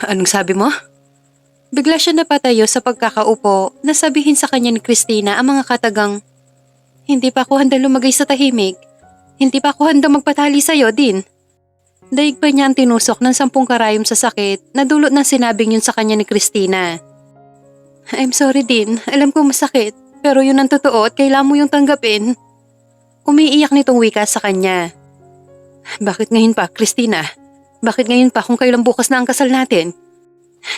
Anong sabi mo? Bigla siya napatayo sa pagkakaupo na sabihin sa kanya ni Christina ang mga katagang, "Hindi pa ako handa lumagay sa tahimik. Hindi pa ako handa magpatali sa'yo din." Daig pa niya ang tinusok ng 10 karayom sa sakit na dulot ng sinabing yun sa kanya ni Christina. "I'm sorry din, alam ko masakit, pero yun ang totoo at kailangan mo yung tanggapin." Umiiyak nitong wika sa kanya. "Bakit ngayon pa, Christina? Bakit ngayon pa kung kailan bukas na ang kasal natin?"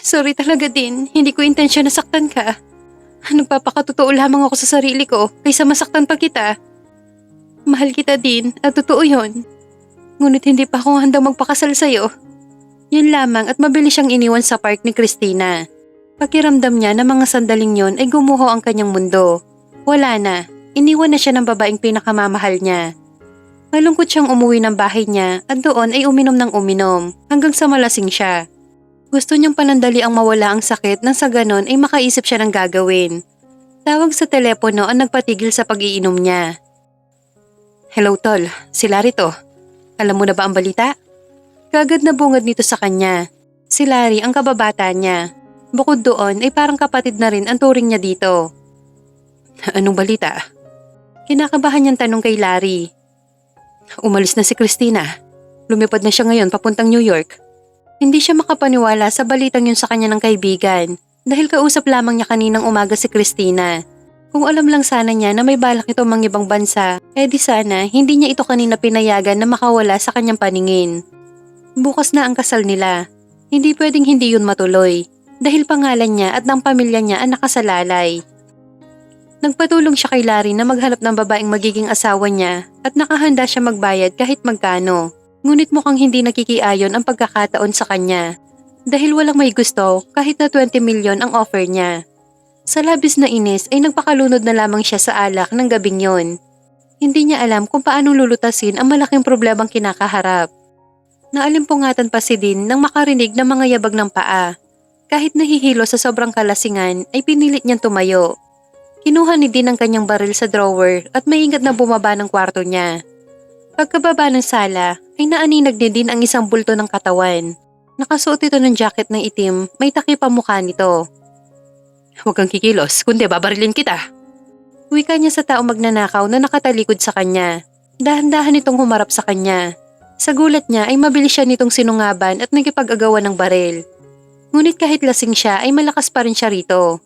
"Sorry talaga din, hindi ko intensyon na saktan ka. Nagpapakatotoo lamang ako sa sarili ko kaysa masaktan pa kita. Mahal kita din at totoo yun. Ngunit hindi pa ako handang magpakasal sa'yo." Yun lamang at mabilis siyang iniwan sa park ni Christina. Pakiramdam niya na mga sandaling yon ay gumuho ang kanyang mundo. Wala na, iniwan na siya ng babaeng pinakamamahal niya. Malungkot siyang umuwi ng bahay niya at doon ay uminom ng uminom hanggang sa malasing siya. Gusto niyang panandali ang mawala ang sakit nang sa ganon ay makaisip siya ng gagawin. Tawag sa telepono ang nagpatigil sa pag-iinom niya. "Hello tol, si Larry to. Alam mo na ba ang balita?" Kagad na bungad nito sa kanya. Si Larry ang kababata niya. Bukod doon ay parang kapatid na rin ang turing niya dito. "Anong balita?" Kinakabahan niyang tanong kay Larry. "Umalis na si Christina. Lumipad na siya ngayon papuntang New York." Hindi siya makapaniwala sa balitang yun sa kanya ng kaibigan dahil kausap lamang niya kaninang umaga si Christina. Kung alam lang sana niya na may balak ito mang-ibang bansa, di sana hindi niya ito kanina pinayagan na makawala sa kanyang paningin. Bukas na ang kasal nila. Hindi pwedeng hindi yun matuloy dahil pangalan niya at ng pamilya niya ang nakasalalay. Nagpatulong siya kay Larry na maghanap ng babaeng magiging asawa niya at nakahanda siya magbayad kahit magkano. Ngunit mukhang hindi nakikiayon ang pagkakataon sa kanya dahil walang may gusto kahit na 20 milyon ang offer niya. Sa labis na inis ay nagpakalunod na lamang siya sa alak ng gabing yon. Hindi niya alam kung paanong lulutasin ang malaking problemang kinakaharap. Naalimpungatan pa si Dean nang makarinig ng mga yabag ng paa. Kahit nahihilo sa sobrang kalasingan ay pinilit niyang tumayo. Kinuha ni Dean ang kanyang baril sa drawer at maingat na bumaba ng kwarto niya. Pagkababa ng sala ay naaninag ni Dean ang isang bulto ng katawan. Nakasuot ito ng jacket ng itim, may takip ang mukha nito. "Huwag kang kikilos, kundi babarilin kita." Wika niya sa taong magnanakaw na nakatalikod sa kanya. Dahan-dahan itong humarap sa kanya. Sa gulat niya ay mabilis siya nitong sinungaban at nagkipag-agawan ng baril. Ngunit kahit lasing siya ay malakas pa rin siya rito.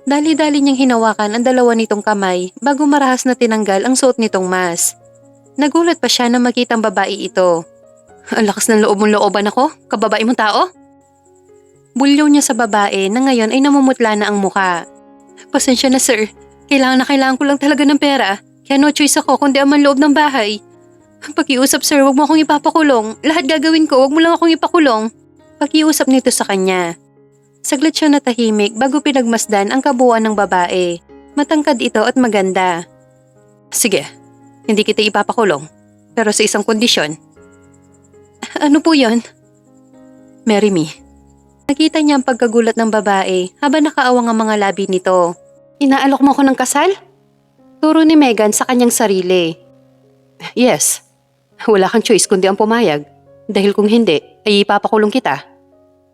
Dali-dali niyang hinawakan ang dalawa nitong kamay bago marahas na tinanggal ang suot nitong mask. Nagulat pa siya na makitang babae ito. "Ang lakas ng loob mong looban ako, kababae mong tao?" Bulyaw niya sa babae na ngayon ay namumutla na ang muka. "Pasensya na sir, kailangan ko lang talaga ng pera, kaya no choice ako kundi ang manloob ng bahay. Pakiusap sir, wag mo akong ipapakulong, lahat gagawin ko, wag mo lang akong ipakulong." Pakiusap nito sa kanya. Saglit siya natahimik bago pinagmasdan ang kabuuan ng babae. Matangkad ito at maganda. "Sige, hindi kita ipapakulong, pero sa isang kondisyon." "Ano po yon?" "Marry me." Nakita niya ang pagkagulat ng babae habang nakaawang ang mga labi nito. "Inaalok mo ko ng kasal?" Turo ni Megan sa kanyang sarili. "Yes. Wala kang choice kundi ang pumayag. Dahil kung hindi, ay ipapakulong kita."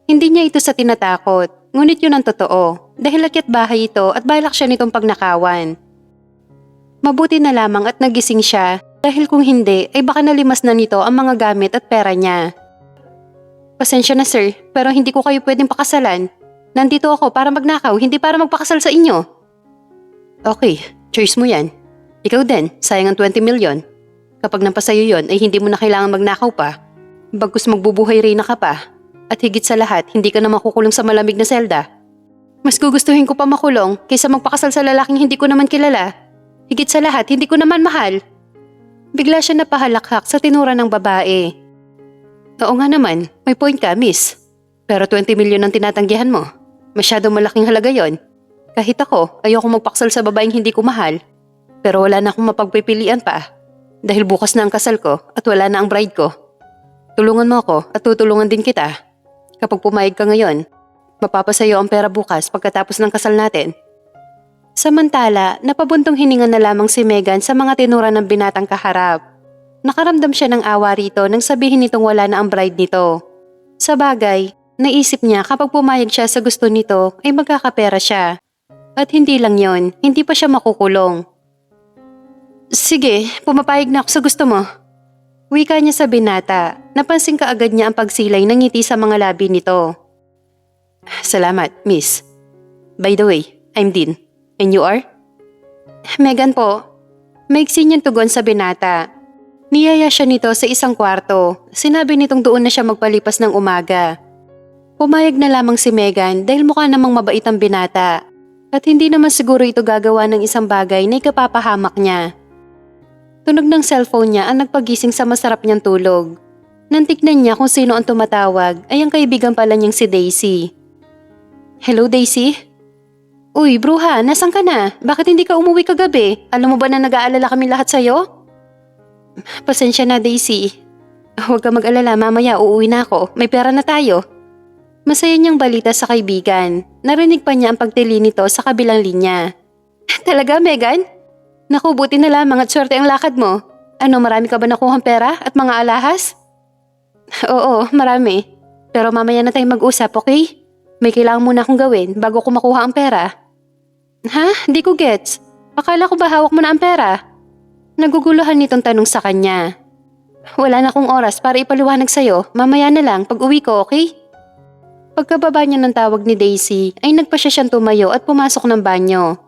Hindi niya ito sa tinatakot, ngunit yun ang totoo dahil lakyat bahay ito at balak siya nitong pagnakawan. Mabuti na lamang at nagising siya dahil kung hindi ay baka nalimas na nito ang mga gamit at pera niya. "Pasensya na sir, pero hindi ko kayo pwedeng pakasalan. Nandito ako para magnakaw, hindi para magpakasal sa inyo." "Okay, choice mo yan. Ikaw din, sayang ang 20 milyon. Kapag nampasayo yon ay hindi mo na kailangan magnakaw pa. Bagkus magbubuhay reyna ka pa. At higit sa lahat, hindi ka na makukulong sa malamig na selda. Mas gugustuhin ko pa makulong kaysa magpakasal sa lalaking hindi ko naman kilala. Higit sa lahat, hindi ko naman mahal." Bigla siya napahalakhak sa tinura ng babae. "Oo nga naman, may point ka, miss. Pero 20 milyon ang tinatanggihan mo. Masyadong malaking halaga yon. Kahit ako, ayoko magpakasal sa babaeng hindi ko mahal. Pero wala na akong mapagpipilian pa. Dahil bukas na ang kasal ko at wala na ang bride ko. Tulungan mo ako at tutulungan din kita. Kapag pumayag ka ngayon, mapapasayo ang pera bukas pagkatapos ng kasal natin." Samantala, napabuntong hininga na lamang si Megan sa mga tinura ng binatang kaharap. Nakaramdam siya ng awa rito nang sabihin nitong wala na ang bride nito. Sa bagay, Naisip niya kapag pumayag siya sa gusto nito ay magkakapera siya. At hindi lang yon, hindi pa siya makukulong. Sige, pumapayag na ako sa gusto mo. Wika niya sa binata. Napansin kaagad niya ang pagsilay ng ngiti sa mga labi nito. Salamat, miss. By the way, I'm Dean. And you are? Megan po. Maiksi niyang tugon sa binata. Niyaya siya nito sa isang kwarto. Sinabi nitong doon na siya magpalipas ng umaga. Pumayag na lamang si Megan dahil mukha namang mabait ang binata. At hindi naman siguro ito gagawa ng isang bagay na ikapapahamak niya. Tunog ng cellphone niya ang nagpagising sa masarap niyang tulog. Nang tignan niya kung sino ang tumatawag ay ang kaibigan pala niyang si Daisy. Hello Daisy? Uy bruha, nasan ka na? Bakit hindi ka umuwi kagabi? Alam mo ba na nag-aalala kami lahat sa'yo? Pasensya na Daisy. Huwag ka mag-alala, mamaya uuwi na ako. May pera na tayo. Masaya niyang balita sa kaibigan. Narinig pa niya ang pagtili nito sa kabilang linya. Talaga Megan? Naku, buti na lamang at swerte ang lakad mo. Ano, marami ka ba nakuhang pera at mga alahas? Oo, marami. Pero mamaya na tayong mag-usap, okay? May kailangan muna akong gawin bago ko makuha ang pera. Ha? Di ko gets. Akala ko ba hawak mo na ang pera? Naguguluhan nitong tanong sa kanya. Wala na akong oras para ipaliwanag sa'yo. Mamaya na lang pag uwi ko, okay? Pagkababa niya ng tawag ni Daisy ay nagpasya siyang tumayo at pumasok ng banyo.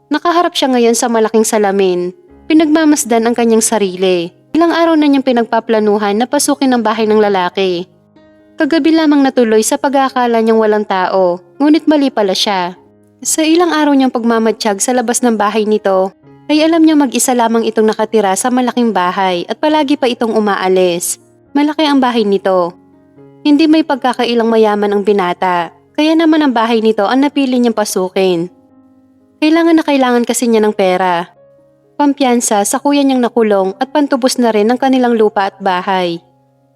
Nakaharap siya ngayon sa malaking salamin. Pinagmamasdan ang kanyang sarili. Ilang araw na niyang pinagpaplanuhan na pasukin ang bahay ng lalaki. Kagabi lamang natuloy sa pag-aakala niyang walang tao, ngunit mali pala siya. Sa ilang araw niyang pagmamatsyag sa labas ng bahay nito, ay alam niya mag-isa lamang itong nakatira sa malaking bahay at palagi pa itong umaalis. Malaki ang bahay nito. Hindi may pagkakailang mayaman ang binata, kaya naman ang bahay nito ang napili niyang pasukin. Kailangan kasi niya ng pera. Pampiyansa sa kuya niyang nakulong at pantubos na rin ng kanilang lupa at bahay.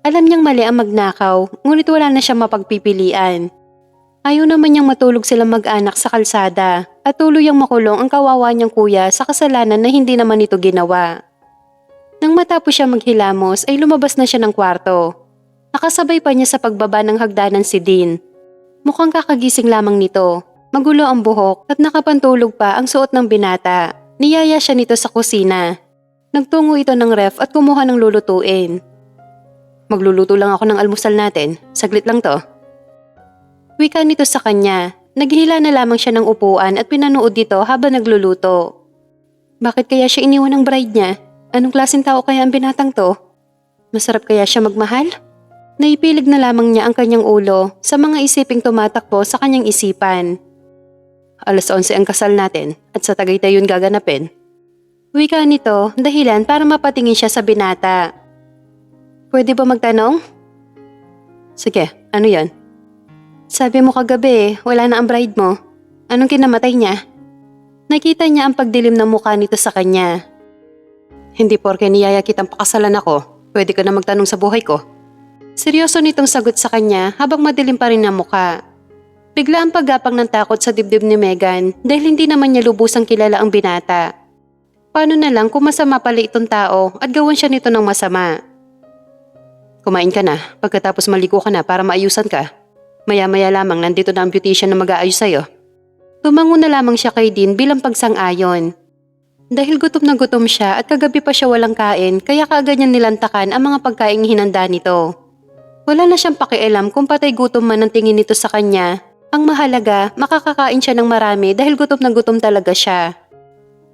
Alam niyang mali ang magnakaw, ngunit wala na siyang mapagpipilian. Ayaw naman niyang matulog silang mag-anak sa kalsada at tuluyang makulong ang kawawa niyang kuya sa kasalanan na hindi naman ito ginawa. Nang matapos siya maghilamos ay lumabas na siya ng kwarto. Nakasabay pa niya sa pagbaba ng hagdanan si Dean. Mukhang kakagising lamang nito. Magulo ang buhok at nakapantulog pa ang suot ng binata. Niyaya siya nito sa kusina. Nagtungo ito ng ref at kumuha ng lulutuin. Magluluto lang ako ng almusal natin. Saglit lang to. Wika nito sa kanya. Naghila na lamang siya ng upuan at pinanood dito habang nagluluto. Bakit kaya siya iniwan ng bride niya? Anong klaseng tao kaya ang binatang to? Masarap kaya siya magmahal? Naipilig na lamang niya ang kanyang ulo sa mga isiping tumatakbo sa kanyang isipan. Alas 11 ang kasal natin at sa Tagaytay yun gaganapin. Wika nito dahilan para mapatingin siya sa binata. Pwede ba magtanong? Sige, ano yan? Sabi mo kagabi, wala na ang bride mo. Anong kinamatay niya? Nakita niya ang pagdilim ng mukha nito sa kanya. Hindi porke niyaya kitang pakasalan ako, pwede ka na magtanong sa buhay ko. Seryoso nitong sagot sa kanya habang madilim pa rin ang mukha. Bigla ang paggapang ng takot sa dibdib ni Megan dahil hindi naman niya lubusang kilala ang binata. Paano na lang kung masama pala itong tao at gawan siya nito ng masama? Kumain ka na, pagkatapos maligo ka na para maayusan ka. Maya-maya lamang nandito na ang beautician na mag-aayos sa'yo. Tumango na lamang siya kay Dean bilang pagsang-ayon. Dahil gutom na gutom siya at kagabi pa siya walang kain kaya kaagad niya nilantakan ang mga pagkaing hinanda nito. Wala na siyang pakialam kung patay gutom man ang tingin nito sa kanya. Ang mahalaga, makakakain siya ng marami dahil gutom na gutom talaga siya.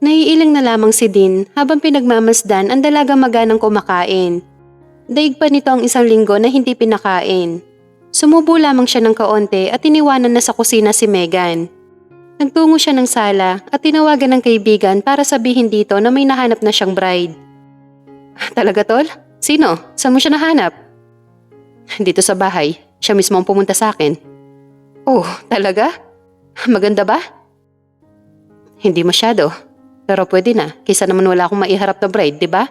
Naiiling na lamang si Dean habang pinagmamasdan ang dalagang maganang kumakain. Daig pa nito ang 1 linggo na hindi pinakain. Sumubo lamang siya ng kaonte at iniwanan na sa kusina si Megan. Nagtungo siya ng sala at tinawagan ng kaibigan para sabihin dito na may nahanap na siyang bride. Talaga tol? Sino? Saan mo siya nahanap? Dito sa bahay. Siya mismo ang pumunta sa akin. Oh, talaga? Maganda ba? Hindi masyado. Pero pwede na, kaysa naman wala akong maiharap na bride, di ba?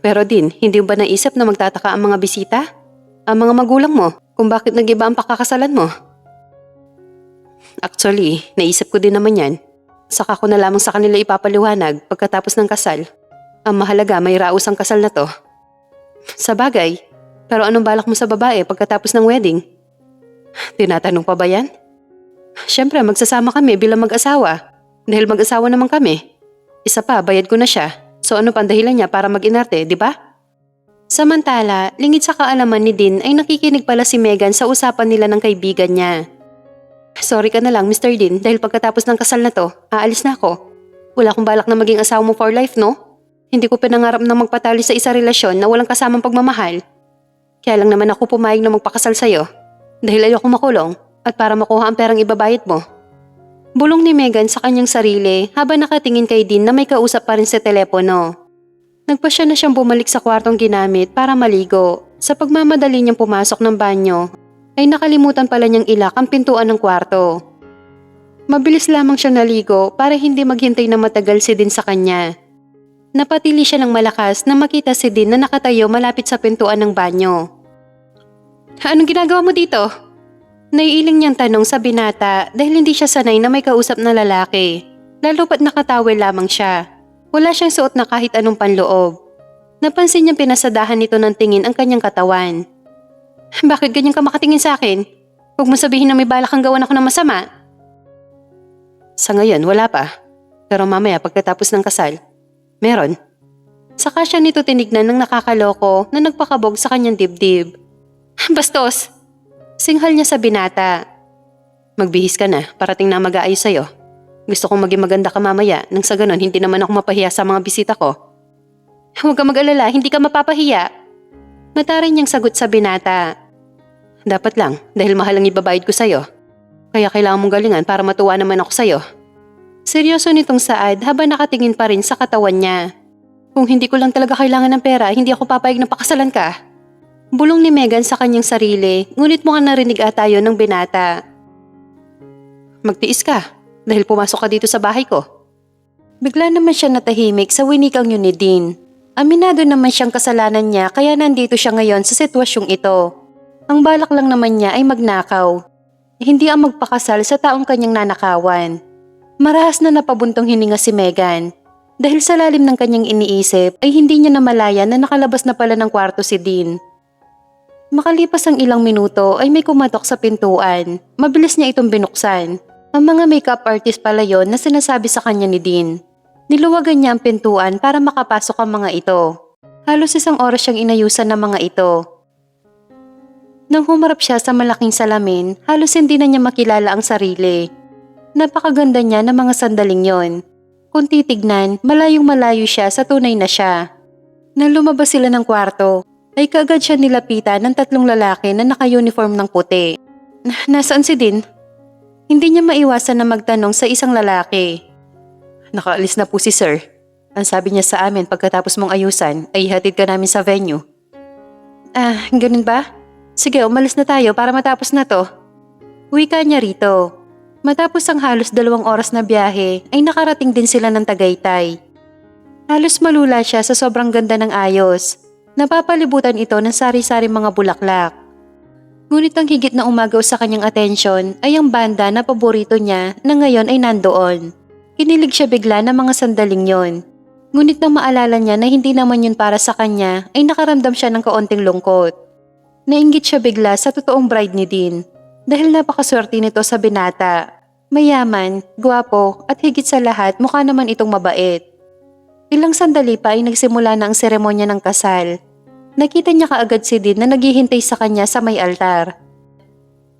Pero Din, hindi mo ba naisip na magtataka ang mga bisita? Ang mga magulang mo, kung bakit nag-iba ang pakakasalan mo? Actually, naisip ko din naman yan. Saka ko na lamang sa kanila ipapaliwanag pagkatapos ng kasal. Ang mahalaga, may raos ang kasal na to. Sa bagay, pero anong balak mo sa babae pagkatapos ng wedding? Tinatanong pa ba yan? Siyempre, magsasama kami bilang mag-asawa. Dahil mag-asawa naman kami. Isa pa, bayad ko na siya. So ano pang dahilan niya para mag-inarte, di ba? Samantala, lingid sa kaalaman ni Dean ay nakikinig pala si Megan sa usapan nila ng kaibigan niya. Sorry ka na lang, Mr. Dean, dahil pagkatapos ng kasal na to, aalis na ako. Wala akong balak na maging asawa mo for life, no? Hindi ko pinangarap na magpatali sa isang relasyon na walang kasamang pagmamahal. Kaya lang naman ako pumayag na magpakasal sa'yo. Dahil ayoko makulong at para makuha ang perang ibabayad mo. Bulong ni Megan sa kanyang sarili habang nakatingin kay Dean na may kausap pa rin sa telepono. Nagpasya na siyang bumalik sa kwartong ginamit para maligo. Sa pagmamadali niyang pumasok ng banyo, ay nakalimutan pala niyang ilak ang pintuan ng kwarto. Mabilis lamang siya naligo para hindi maghintay na matagal si Dean sa kanya. Napatili siya ng malakas na makita si Dean na nakatayo malapit sa pintuan ng banyo. Anong ginagawa mo dito? Naiiling niyang tanong sa binata dahil hindi siya sanay na may kausap na lalaki. Lalo pat nakatawel lamang siya. Wala siyang suot na kahit anong panloob. Napansin niyang pinasadahan nito ng tingin ang kanyang katawan. Bakit ganyan ka makatingin sa akin? Huwag mo sabihin na may balak kang gawan ako ng masama. Sa ngayon, wala pa. Pero mamaya pagkatapos ng kasal, meron. Saka siya nito tinignan ng nakakaloko na nagpakabog sa kanyang dibdib. Bastos! Singhal niya sa binata. Magbihis ka na, parating na mag-aayos sa'yo. Gusto kong maging maganda ka mamaya nang sa ganon hindi naman ako mapahiya sa mga bisita ko. Huwag ka mag-alala, hindi ka mapapahiya. Mataray niyang sagot sa binata. Dapat lang, dahil mahal ang ibabayad ko sa'yo. Kaya kailangan mong galingan para matuwa naman ako sa'yo. Seryoso nitong Saad habang nakatingin pa rin sa katawan niya. Kung hindi ko lang talaga kailangan ng pera, hindi ako papayag na pakasalan ka. Bulong ni Megan sa kanyang sarili, ngunit mukhang narinig ata yun ng binata. Magtiis ka, dahil pumasok ka dito sa bahay ko. Bigla naman siya natahimik sa winikang yun ni Dean. Aminado naman siyang kasalanan niya kaya nandito siya ngayon sa sitwasyong ito. Ang balak lang naman niya ay magnakaw. Hindi ang magpakasal sa taong kanyang nanakawan. Marahas na napabuntong hininga si Megan. Dahil sa lalim ng kanyang iniisip ay hindi niya namalayan na nakalabas na pala ng kwarto si Dean. Makalipas ang ilang minuto ay may kumatok sa pintuan. Mabilis niya itong binuksan. Ang mga makeup artist pala yon na sinasabi sa kanya ni Dean. Niluwagan niya ang pintuan para makapasok ang mga ito. Halos isang oras siyang inayusan ng mga ito. Nang humarap siya sa malaking salamin, halos hindi na niya makilala ang sarili. Napakaganda niya ng mga sandaling yon. Kung titignan, malayong-malayo siya sa tunay na siya. Nang lumabas sila ng kwarto, ay kaagad siya nilapitan ng 3 lalaki na naka-uniform ng puti. Nasaan si Dean? Hindi niya maiwasan na magtanong sa isang lalaki. Nakaalis na po si Sir. Ang sabi niya sa amin pagkatapos mong ayusan ay ihatid ka namin sa venue. Ganun ba? Sige, umalis na tayo para matapos na to. Wika niya rito. Matapos ang halos 2 oras na biyahe ay nakarating din sila ng Tagaytay. Halos malula siya sa sobrang ganda ng ayos. Napapalibutan ito ng sari-sari mga bulaklak. Ngunit ang higit na umagaw sa kanyang atensyon ay ang banda na paborito niya na ngayon ay nandoon. Kinilig siya bigla ng mga sandaling yon. Ngunit nang maalala niya na hindi naman yun para sa kanya ay nakaramdam siya ng kaunting lungkot. Nainggit siya bigla sa totoong bride ni Dean dahil napakaswerte nito sa binata. Mayaman, gwapo at higit sa lahat mukha naman itong mabait. Ilang sandali pa ay nagsimula na ang seremonya ng kasal. Nakita niya kaagad si Dean na naghihintay sa kanya sa may altar.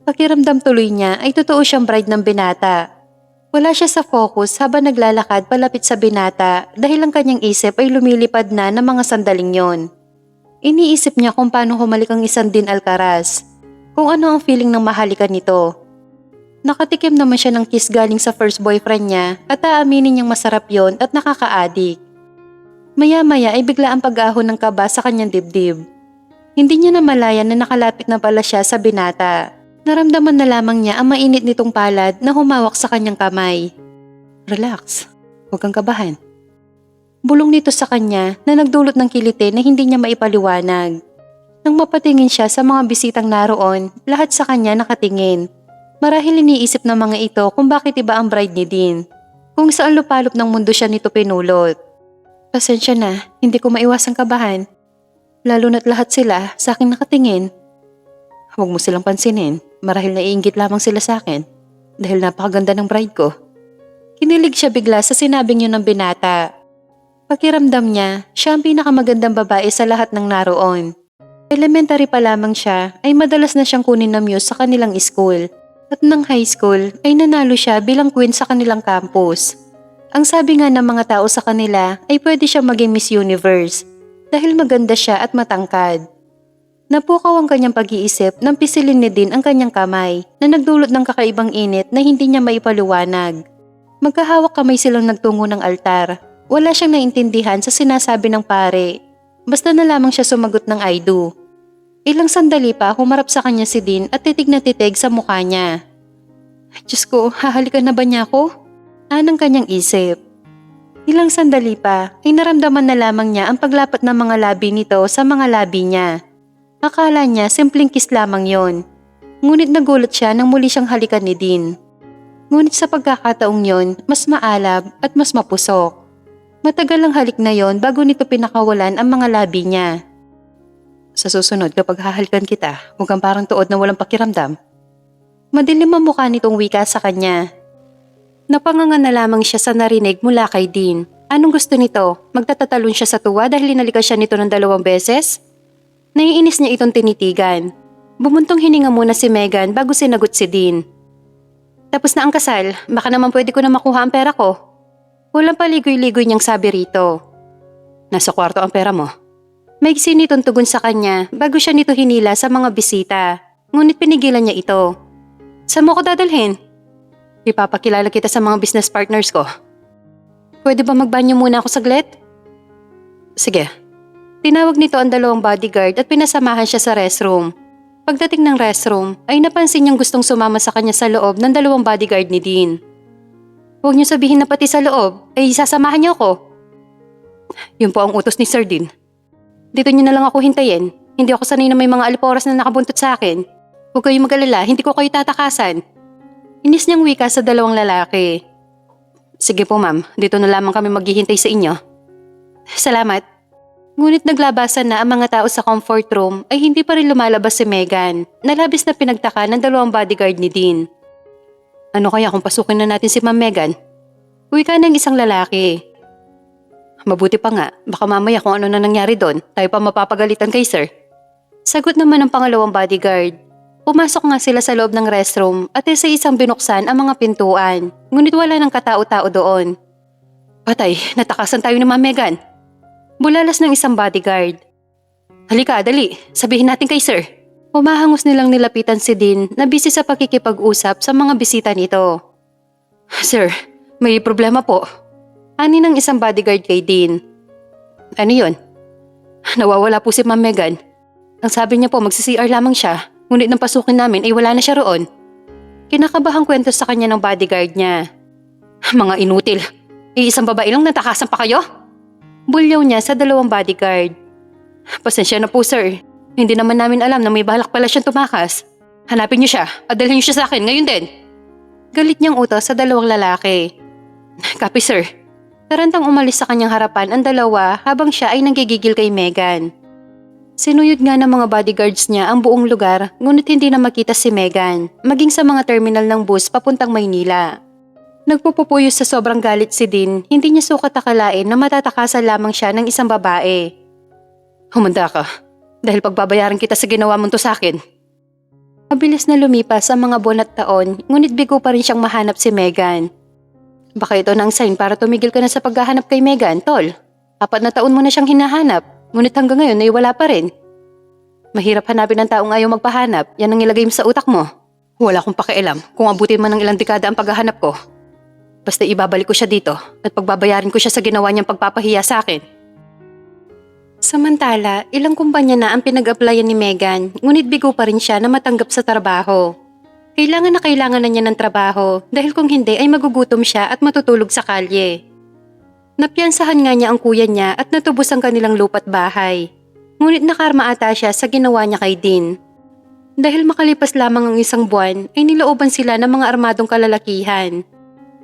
Pakiramdam tuloy niya ay totoo siyang bride ng binata. Wala siya sa focus habang naglalakad palapit sa binata dahil ang kanyang isip ay lumilipad na ng mga sandaling yon. Iniisip niya kung paano humalik ang isang Dean Alcaraz, kung ano ang feeling ng mahalikan nito. Nakatikim naman siya ng kiss galing sa first boyfriend niya at aaminin niyang masarap yon at nakaka-addict. Maya-maya ay bigla ang pag-ahon ng kaba sa kanyang dibdib. Hindi niya namalayan na nakalapit na pala siya sa binata. Naramdaman na lamang niya ang mainit nitong palad na humawak sa kanyang kamay. Relax, huwag kang kabahan. Bulong nito sa kanya na nagdulot ng kiliti na hindi niya maipaliwanag. Nang mapatingin siya sa mga bisitang naroon, lahat sa kanya nakatingin. Marahil iniisip ng mga ito kung bakit iba ang bride ni Dean. Kung saan lupalop ng mundo siya nito pinulot. Pasensya na, hindi ko maiwasang kabahan. Lalo na't lahat sila sa akin nakatingin. Huwag mo silang pansinin. Marahil naiinggit lamang sila sa akin dahil napakaganda ng bride ko. Kinilig siya bigla sa sinabing yun ng binata. Pakiramdam niya, siya ang pinakamagandang babae sa lahat ng naroon. Elementary pa lamang siya ay madalas na siyang kunin na muse sa kanilang school. At ng high school ay nanalo siya bilang queen sa kanilang campus. Ang sabi nga ng mga tao sa kanila ay pwede siya maging Miss Universe dahil maganda siya at matangkad. Napukaw ang kanyang pag-iisip nang pisilin ni Dean ang kanyang kamay na nagdulot ng kakaibang init na hindi niya maipaliwanag. Magkahawak kamay silang nagtungo ng altar. Wala siyang naintindihan sa sinasabi ng pare. Basta na lamang siya sumagot ng I do. Ilang sandali pa humarap sa kanya si Dean at titig na titig sa mukha niya. Diyos ko, hahalikan na ba niya ako? Anang kanyang isip. Ilang sandali pa ay naramdaman na lamang niya ang paglapat ng mga labi nito sa mga labi niya. Akala niya simpleng kiss lamang yon. Ngunit nagulat siya nang muli siyang halikan ni Dean. Ngunit sa pagkakataong yon, mas maalab at mas mapusok. Matagal ang halik na yon bago nito pinakawalan ang mga labi niya. Sa susunod kapag hahalikan kita, huwag kang parang tuod na walang pakiramdam. Madilim ang mukha nitong wika sa kanya. Napanganga na lamang siya sa narinig mula kay Dean. Anong gusto nito? Magtatatalon siya sa tuwa dahil linalikan siya nito ng 2 beses? Naiinis niya itong tinitigan. Bumuntong hininga muna si Megan bago sinagot si Dean. Tapos na ang kasal, baka naman pwede ko na makuha ang pera ko. Walang paligoy-ligoy niyang sabi rito. Nasa kwarto ang pera mo. Maigsi nitong tugon sa kanya bago siya nito hinila sa mga bisita. Ngunit pinigilan niya ito. Saan mo ko dadalhin? Ipapakilala kita sa mga business partners ko. Pwede ba magbanyo muna ako saglit? Sige. Tinawag nito ang 2 bodyguard at pinasamahan siya sa restroom. Pagdating ng restroom ay napansin niyang gustong sumama sa kanya sa loob ng 2 bodyguard ni Dean. Huwag niyo sabihin na pati sa loob ay sasamahan niyo ako. Yun po ang utos ni Sir Dean. Dito niyo na lang ako hintayin. Hindi ako sanay na may mga aliporas na nakabuntot sa akin. Huwag kayong mag-alala, hindi ko kayo tatakasan. Inis niyang wika sa 2 lalaki. Sige po ma'am, dito na lamang kami maghihintay sa inyo. Salamat. Ngunit naglabasan na ang mga tao sa comfort room ay hindi pa rin lumalabas si Megan na labis na pinagtaka ng 2 bodyguard ni Dean. Ano kaya kung pasukin na natin si Ma'am Megan? Wika ng isang lalaki. Mabuti pa nga, baka mamaya kung ano na nangyari doon, tayo pa mapapagalitan kay sir. Sagot naman ng 2 bodyguard. Pumasok nga sila sa loob ng restroom at isa-isang binuksan ang mga pintuan, ngunit wala ng katao-tao doon. Patay, natakasan tayo ni Ma'am Megan. Bulalas ng isang bodyguard. Halika, dali. Sabihin natin kay sir. Humahangos nilang nilapitan si Dean na busy sa pakikipag-usap sa mga bisita nito. Sir, may problema po. Ani ng isang bodyguard kay Dean. Ano yun? Nawawala po si Ma'am Megan. Ang sabi niya po magsi-CR lamang siya, ngunit nang pasukin namin ay wala na siya roon. Kinakabahang kwento sa kanya ng bodyguard niya. Mga inutil. Iisang babae lang natakasan pa kayo? Bulyaw niya sa 2 bodyguard. Pasensya na po sir. Hindi naman namin alam na may balak pala siyang tumakas. Hanapin niyo siya at dalhin niyo siya sa akin ngayon din. Galit niyang utos sa 2 lalaki. Copy sir. Tarantang umalis sa kanyang harapan ang 2 habang siya ay nanggigigil kay Megan. Sinuyod nga ng mga bodyguards niya ang buong lugar ngunit hindi na makita si Megan maging sa mga terminal ng bus papuntang Maynila. Nagpupupuyos sa sobrang galit si Dean, hindi niya sukat akalain na matatakasan lamang siya ng isang babae. Humanda ka, dahil pagbabayaran kita sa ginawa mo to sa akin. Mabilis na lumipas ang mga buwan at taon, ngunit bigo pa rin siyang mahanap si Megan. Baka ito na ang sign para tumigil ka na sa paghahanap kay Megan, tol. 4 na taon mo na siyang hinahanap, ngunit hanggang ngayon ay wala pa rin. Mahirap hanapin ng taong ayaw magpahanap, yan ang ilagay mo sa utak mo. Wala akong pakialam kung abutin man ng ilang dekada ang paghahanap ko. Basta ibabalik ko siya dito at pagbabayarin ko siya sa ginawa niyang pagpapahiya sa akin. Samantala, ilang kumpanya na ang pinag-applyan ni Megan, ngunit bigo pa rin siya na matanggap sa trabaho. Kailangan na niya ng trabaho dahil kung hindi ay magugutom siya at matutulog sa kalye. Napiyansahan nga niya ang kuya niya at natubos ang kanilang lupa't bahay. Ngunit nakarma ata siya sa ginawa niya kay Dean. Dahil makalipas lamang ang 1 buwan ay nilooban sila ng mga armadong kalalakihan.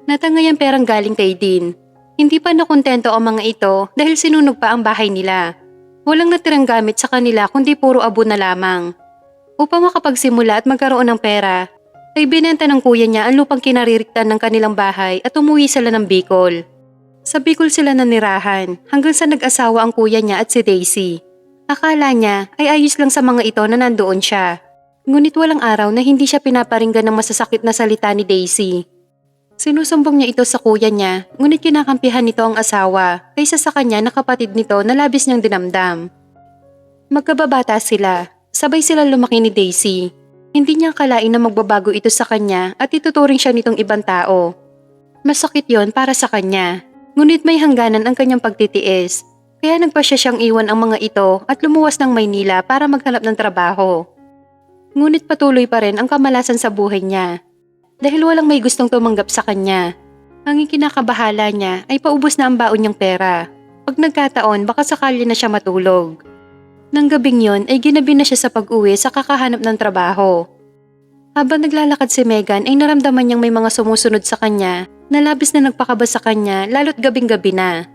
Natangay ang perang galing kay Dean. Hindi pa nakontento ang mga ito dahil sinunog pa ang bahay nila. Walang natirang gamit sa kanila kundi puro abo na lamang. Upang makapagsimula at magkaroon ng pera, ay binenta ng kuya niya ang lupang kinaririktan ng kanilang bahay at umuwi sila ng Bicol. Sa Bicol sila nanirahan hanggang sa nag-asawa ang kuya niya at si Daisy. Akala niya ay ayos lang sa mga ito na nandoon siya. Ngunit walang araw na hindi siya pinaparinggan ng masasakit na salita ni Daisy. Sinusumbong niya ito sa kuya niya, ngunit kinakampihan nito ang asawa kaysa sa kanya na kapatid nito na labis niyang dinamdam. Magkababata sila, sabay sila lumaki ni Daisy. Hindi niya akalain na magbabago ito sa kanya at ituturing siya nitong ibang tao. Masakit yon para sa kanya, ngunit may hangganan ang kanyang pagtitiis. Kaya nagpasya siyang iwan ang mga ito at lumuwas ng Maynila para maghanap ng trabaho. Ngunit patuloy pa rin ang kamalasan sa buhay niya. Dahil walang may gustong tumanggap sa kanya. Ang kinakabahala niya ay paubos na ang baon niyang pera. Pag nagkataon, baka sakali na siya matulog. Nang gabing yon ay ginabi na siya sa pag-uwi sa kakahanap ng trabaho. Habang naglalakad si Megan ay naramdaman niyang may mga sumusunod sa kanya na labis na nagpakaba sa kanya lalo't gabing-gabi na.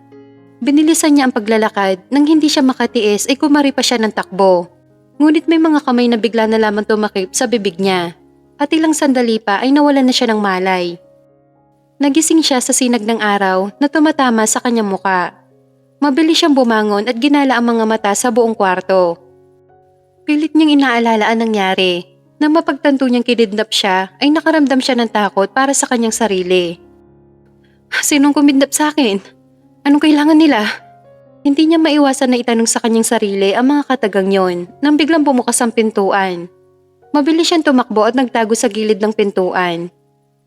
Binilisan niya ang paglalakad nang hindi siya makatiis ay kumari pa siya ng takbo. Ngunit may mga kamay na bigla na lamang tumakip sa bibig niya at ilang sandali pa ay nawalan na siya ng malay. Nagising siya sa sinag ng araw na tumatama sa kanyang muka. Mabilis siyang bumangon at ginala ang mga mata sa buong kwarto. Pilit niyang inaalala ang nangyari. Nang mapagtanto niyang kinidnap siya ay nakaramdam siya ng takot para sa kanyang sarili. Sinong kumidnap sa akin? Anong kailangan nila? Hindi niya maiwasan na itanong sa kanyang sarili ang mga katagang yon nang biglang bumukas ang pintuan. Mabilis siyang tumakbo at nagtago sa gilid ng pintuan.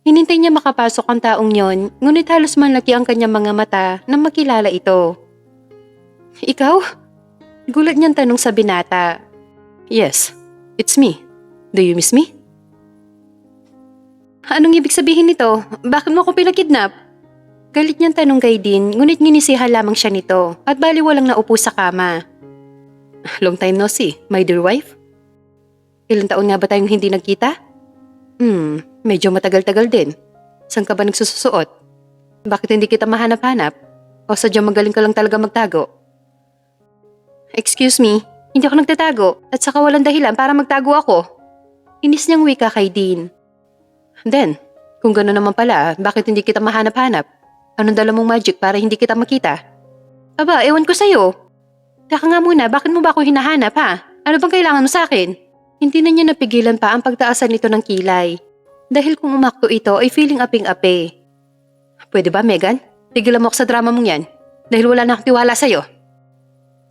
Hinintay niya makapasok ang taong yon, ngunit halos manlaki ang kanyang mga mata nang makilala ito. Ikaw? Gulat niyang tanong sa binata. Yes, it's me. Do you miss me? Anong ibig sabihin nito? Bakit mo ako pinakidnap? Galit niyang tanong kay Dean, ngunit nginisihan lamang siya nito at baliwalang naupo sa kama. Long time no see, my dear wife. Ilang taon nga ba tayong hindi nagkita? Medyo matagal-tagal din. Saan ka ba nagsusuot? Bakit hindi kita mahanap-hanap? O sadyang magaling ka lang talaga magtago? Excuse me, hindi ako nagtatago at saka walang dahilan para magtago ako. Inis niyang wika kay Dean. Then, kung gano'n naman pala, bakit hindi kita mahanap-hanap? Anong dala mong magic para hindi kita makita? Aba, ewan ko sa'yo. Teka nga muna, bakit mo ba ako hinahanap ha? Ano bang kailangan mo sa akin? Hindi na niya napigilan pa ang pagtaasan nito ng kilay. Dahil kung umakto ito ay feeling aping-api. Pwede ba, Megan? Tigilan mo ako sa drama mong yan. Dahil wala na akong tiwala sa'yo.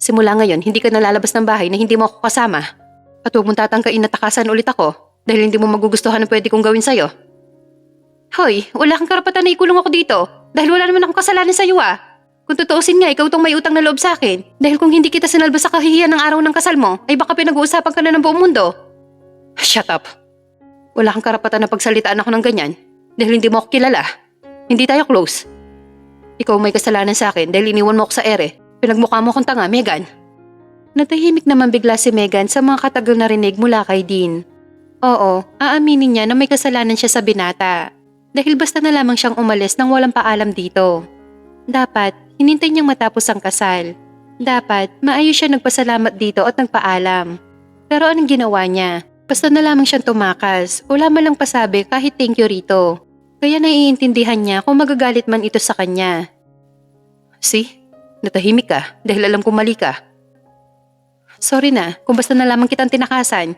Simula ngayon, hindi ka nalalabas ng bahay na hindi mo ako kasama. At huwag mong tatangkain na takasan ulit ako dahil hindi mo magugustuhan ang pwede kong gawin sa'yo. Hoy, wala kang karapatan na ikulong ako dito dahil wala naman akong kasalanan sa'yo ah. Kung tutuusin nga, ikaw itong may utang na loob sa akin dahil kung hindi kita sinalba sa kahihiyan ng araw ng kasal mo, ay baka pinag-uusapan ka na ng buong mundo. Shut up. Wala kang karapatan na pagsalitaan ako ng ganyan dahil hindi mo ako kilala. Hindi tayo close. Ikaw may kasalanan sa akin dahil iniwan mo ako sa ere. Pinagmukha mo akong tanga, Megan. Natahimik naman bigla si Megan sa mga katagal na rinig mula kay Dean. Oo, aaminin niya na may kasalanan siya sa binata. Dahil basta na lamang siyang umalis nang walang paalam dito. Dapat, hinintay niyang matapos ang kasal. Dapat, maayos siya nagpasalamat dito at nagpaalam. Pero anong ginawa niya? Basta na lamang siyang tumakas. Wala man lang pasabi kahit thank you rito. Kaya naiintindihan niya kung magagalit man ito sa kanya. See? Natahimik ka dahil alam kong mali ka. Sorry na kung basta na lamang kitang tinakasan.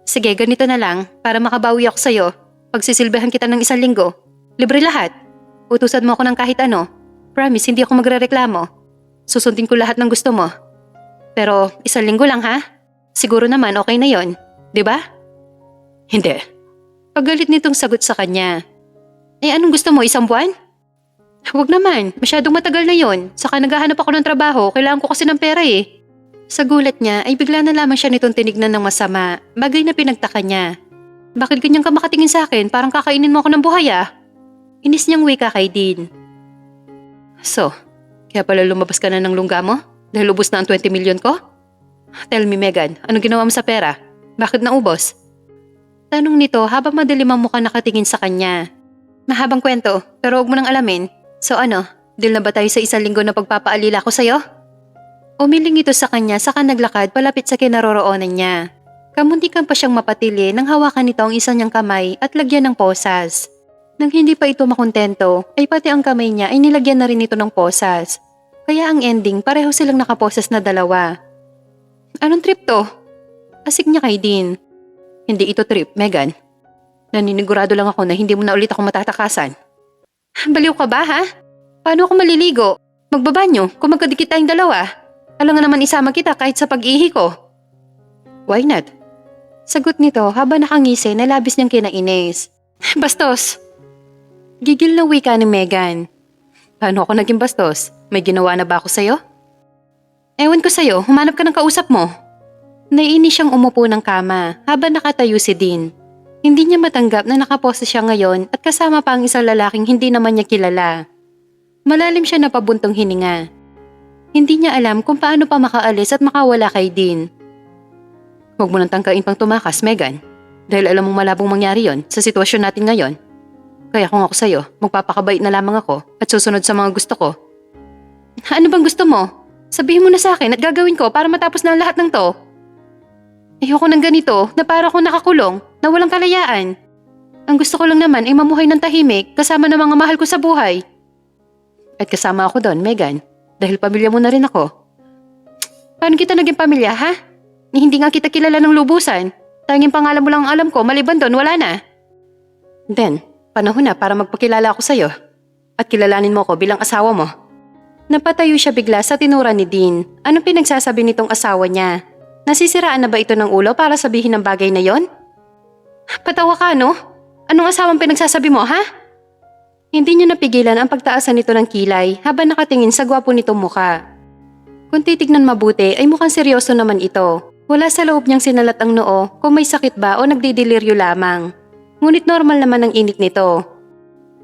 Sige, ganito na lang para makabawi ako sa'yo. Pagsisilbihan kita ng 1 linggo. Libre lahat. Utusan mo ako ng kahit ano. Promise, hindi ako magrereklamo. Susundin ko lahat ng gusto mo. Pero 1 linggo lang ha? Siguro naman okay na yon, di ba? Hindi. Paggalit nitong sagot sa kanya. Eh anong gusto mo, 1 buwan? Huwag naman, masyadong matagal na yon. Saka naghahanap ako ng trabaho, kailangan ko kasi ng pera eh. Sa gulat niya ay bigla na lamang siya nitong tinignan ng masama, bagay na pinagtaka niya. Bakit ganyan ka makatingin sa akin? Parang kakainin mo ako ng buhay ah. Inis niyang wika kay Dean. So, kaya pala lumabas ka na ng lungga mo? Dahil ubos na ang 20 million ko? Tell me Megan, anong ginawa mo sa pera? Bakit naubos? Tanong nito habang madilim ang mukha nakatingin sa kanya. Mahabang kwento, pero huwag mo nang alamin. So ano, deal na ba tayo sa 1 linggo na pagpapaalila ko sa'yo? Umiling ito sa kanya saka naglakad palapit sa kinaroroonan niya. Kamuntikan pa siyang mapatili nang hawakan nito ang isa niyang kamay at lagyan ng posas. Nang hindi pa ito makontento, ay pati ang kamay niya ay nilagyan na rin ito ng posas. Kaya ang ending, pareho silang nakaposas na dalawa. Anong trip to? Asik niya kay Dean. Hindi ito trip, Megan. Naninigurado lang ako na hindi mo na ulit ako matatakasan. Baliw ka ba, ha? Paano ako maliligo? Magbabanyo kung magkadikit tayong dalawa. Alam nga naman isama kita kahit sa pag-ihi ko. Why not? Sagot nito habang nakangisi na labis niyang kinainis. Bastos! Gigil na wika ni Megan. Paano ako naging bastos? May ginawa na ba ako sa'yo? Ewan ko sa'yo, humanap ka ng kausap mo. Naiinis siyang umupo ng kama habang nakatayo si Dean. Hindi niya matanggap na nakapose siya ngayon at kasama pa ang isang lalaking hindi naman niya kilala. Malalim siya na pabuntong hininga. Hindi niya alam kung paano pa makaalis at makawala kay Dean. Huwag mo nang tangkain pang tumakas, Megan. Dahil alam mong malabong mangyari yon sa sitwasyon natin ngayon. Kaya kung ako sa'yo, magpapakabait na lamang ako at susunod sa mga gusto ko. Ano bang gusto mo? Sabihin mo na sa akin at gagawin ko para matapos na ang lahat ng to. Ayoko ng ganito na para akong nakakulong na walang kalayaan. Ang gusto ko lang naman ay mamuhay ng tahimik kasama ng mga mahal ko sa buhay. At kasama ako doon, Megan, dahil pamilya mo na rin ako. Paano kita naging pamilya, ha? Hindi nga kita kilala ng lubusan. Tanging pangalan mo lang ang alam ko, maliban doon, wala na. Then, panahon na para magpakilala ako sa'yo at kilalanin mo ko bilang asawa mo. Napatayo siya bigla sa tinura ni Dean. Anong pinagsasabi nitong asawa niya? Nasisiraan na ba ito ng ulo para sabihin ng bagay na yon? Patawa ka, no? Anong asawang pinagsasabi mo, ha? Hindi niya napigilan ang pagtaasan nito ng kilay habang nakatingin sa gwapo nitong muka. Kung titignan mabuti ay mukhang seryoso naman ito. Wala sa loob niyang sinalat ang noo kung may sakit ba o nagdidiliryo lamang. Ngunit normal naman ang init nito.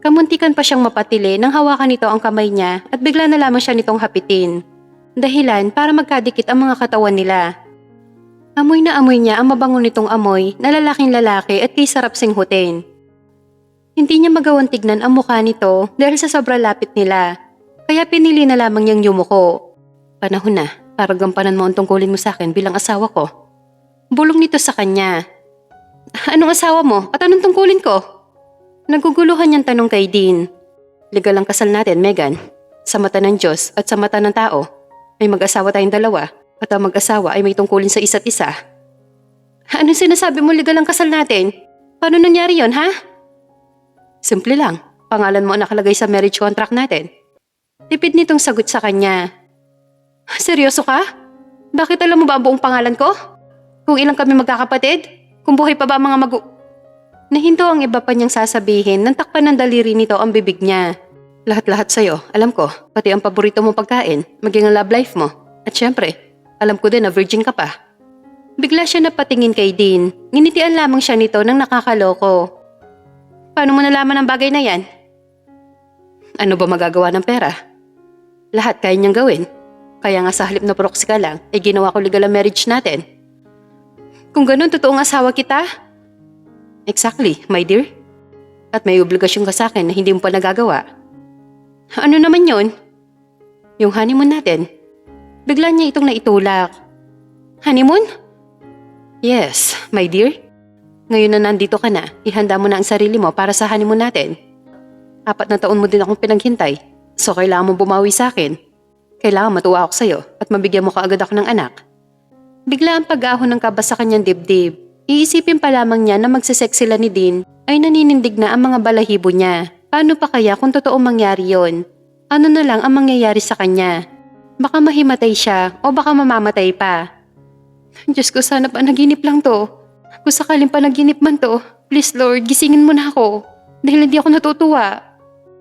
Kamuntikan pa siyang mapatili nang hawakan nito ang kamay niya at bigla na lamang siya nitong hapitin. Dahilan para magkadikit ang mga katawan nila. Amoy na amoy niya ang mabango nitong amoy na lalaking lalaki at kay sarap singhutin. Hindi niya magawang tignan ang mukha nito dahil sa sobrang lapit nila. Kaya pinili na lamang niyang yumuko. Panahon na para gampanan mo ang tungkulin mo sa akin bilang asawa ko. Bulong nito sa kanya. Anong asawa mo at anong tungkulin ko? Naguguluhan niyang tanong kay Dean. Legal ang kasal natin, Megan. Sa mata ng Diyos at sa mata ng tao, may mag-asawa tayong dalawa at ang mag-asawa ay may tungkulin sa isa't isa. Anong sinasabi mo legal ang kasal natin? Paano nangyari yon, ha? Simple lang. Pangalan mo ang nakalagay sa marriage contract natin. Tipid nitong sagot sa kanya. Seryoso ka? Bakit alam mo ba ang buong pangalan ko? Kung ilang kami magkakapatid? Kung buhay pa ba ang mga Nahinto ang iba pa niyang sasabihin nang takpan ng daliri nito ang bibig niya. Lahat-lahat sa'yo, alam ko, pati ang paborito mong pagkain, maging ang love life mo. At syempre, alam ko din na virgin ka pa. Bigla siya napatingin kay Dean. Nginitian lamang siya nito nang nakakaloko. Paano mo nalaman ang bagay na yan? Ano ba magagawa ng pera? Lahat kaya niyang gawin. Kaya nga sa halip na proxy ka lang, ay ginawa ko legal ang marriage natin. Kung ganun, totoong asawa kita? Exactly, my dear. At may obligasyon ka sa akin na hindi mo pa nagagawa. Ano naman yon? Yung honeymoon natin. Bigla niya itong naitulak. Honeymoon? Yes, my dear. Ngayon na nandito ka na, ihanda mo na ang sarili mo para sa honeymoon natin. 4 na taon mo din akong pinaghintay, so kailangan mo bumawi sa akin. Kailangan matuwa ako sa'yo at mabigyan mo kaagad ako ng anak. Bigla ang pag-ahon ng kaba sa kanyang dibdib. Iisipin pa lamang niya na magsisex sila ni Dean ay naninindig na ang mga balahibo niya. Paano pa kaya kung totoo mangyari yon? Ano na lang ang mangyayari sa kanya? Baka mahimatay siya o baka mamamatay pa. Diyos ko, sana panaginip lang to. Kung sakaling panaginip man to, please Lord, gisingin mo na ako. Dahil hindi ako natutuwa.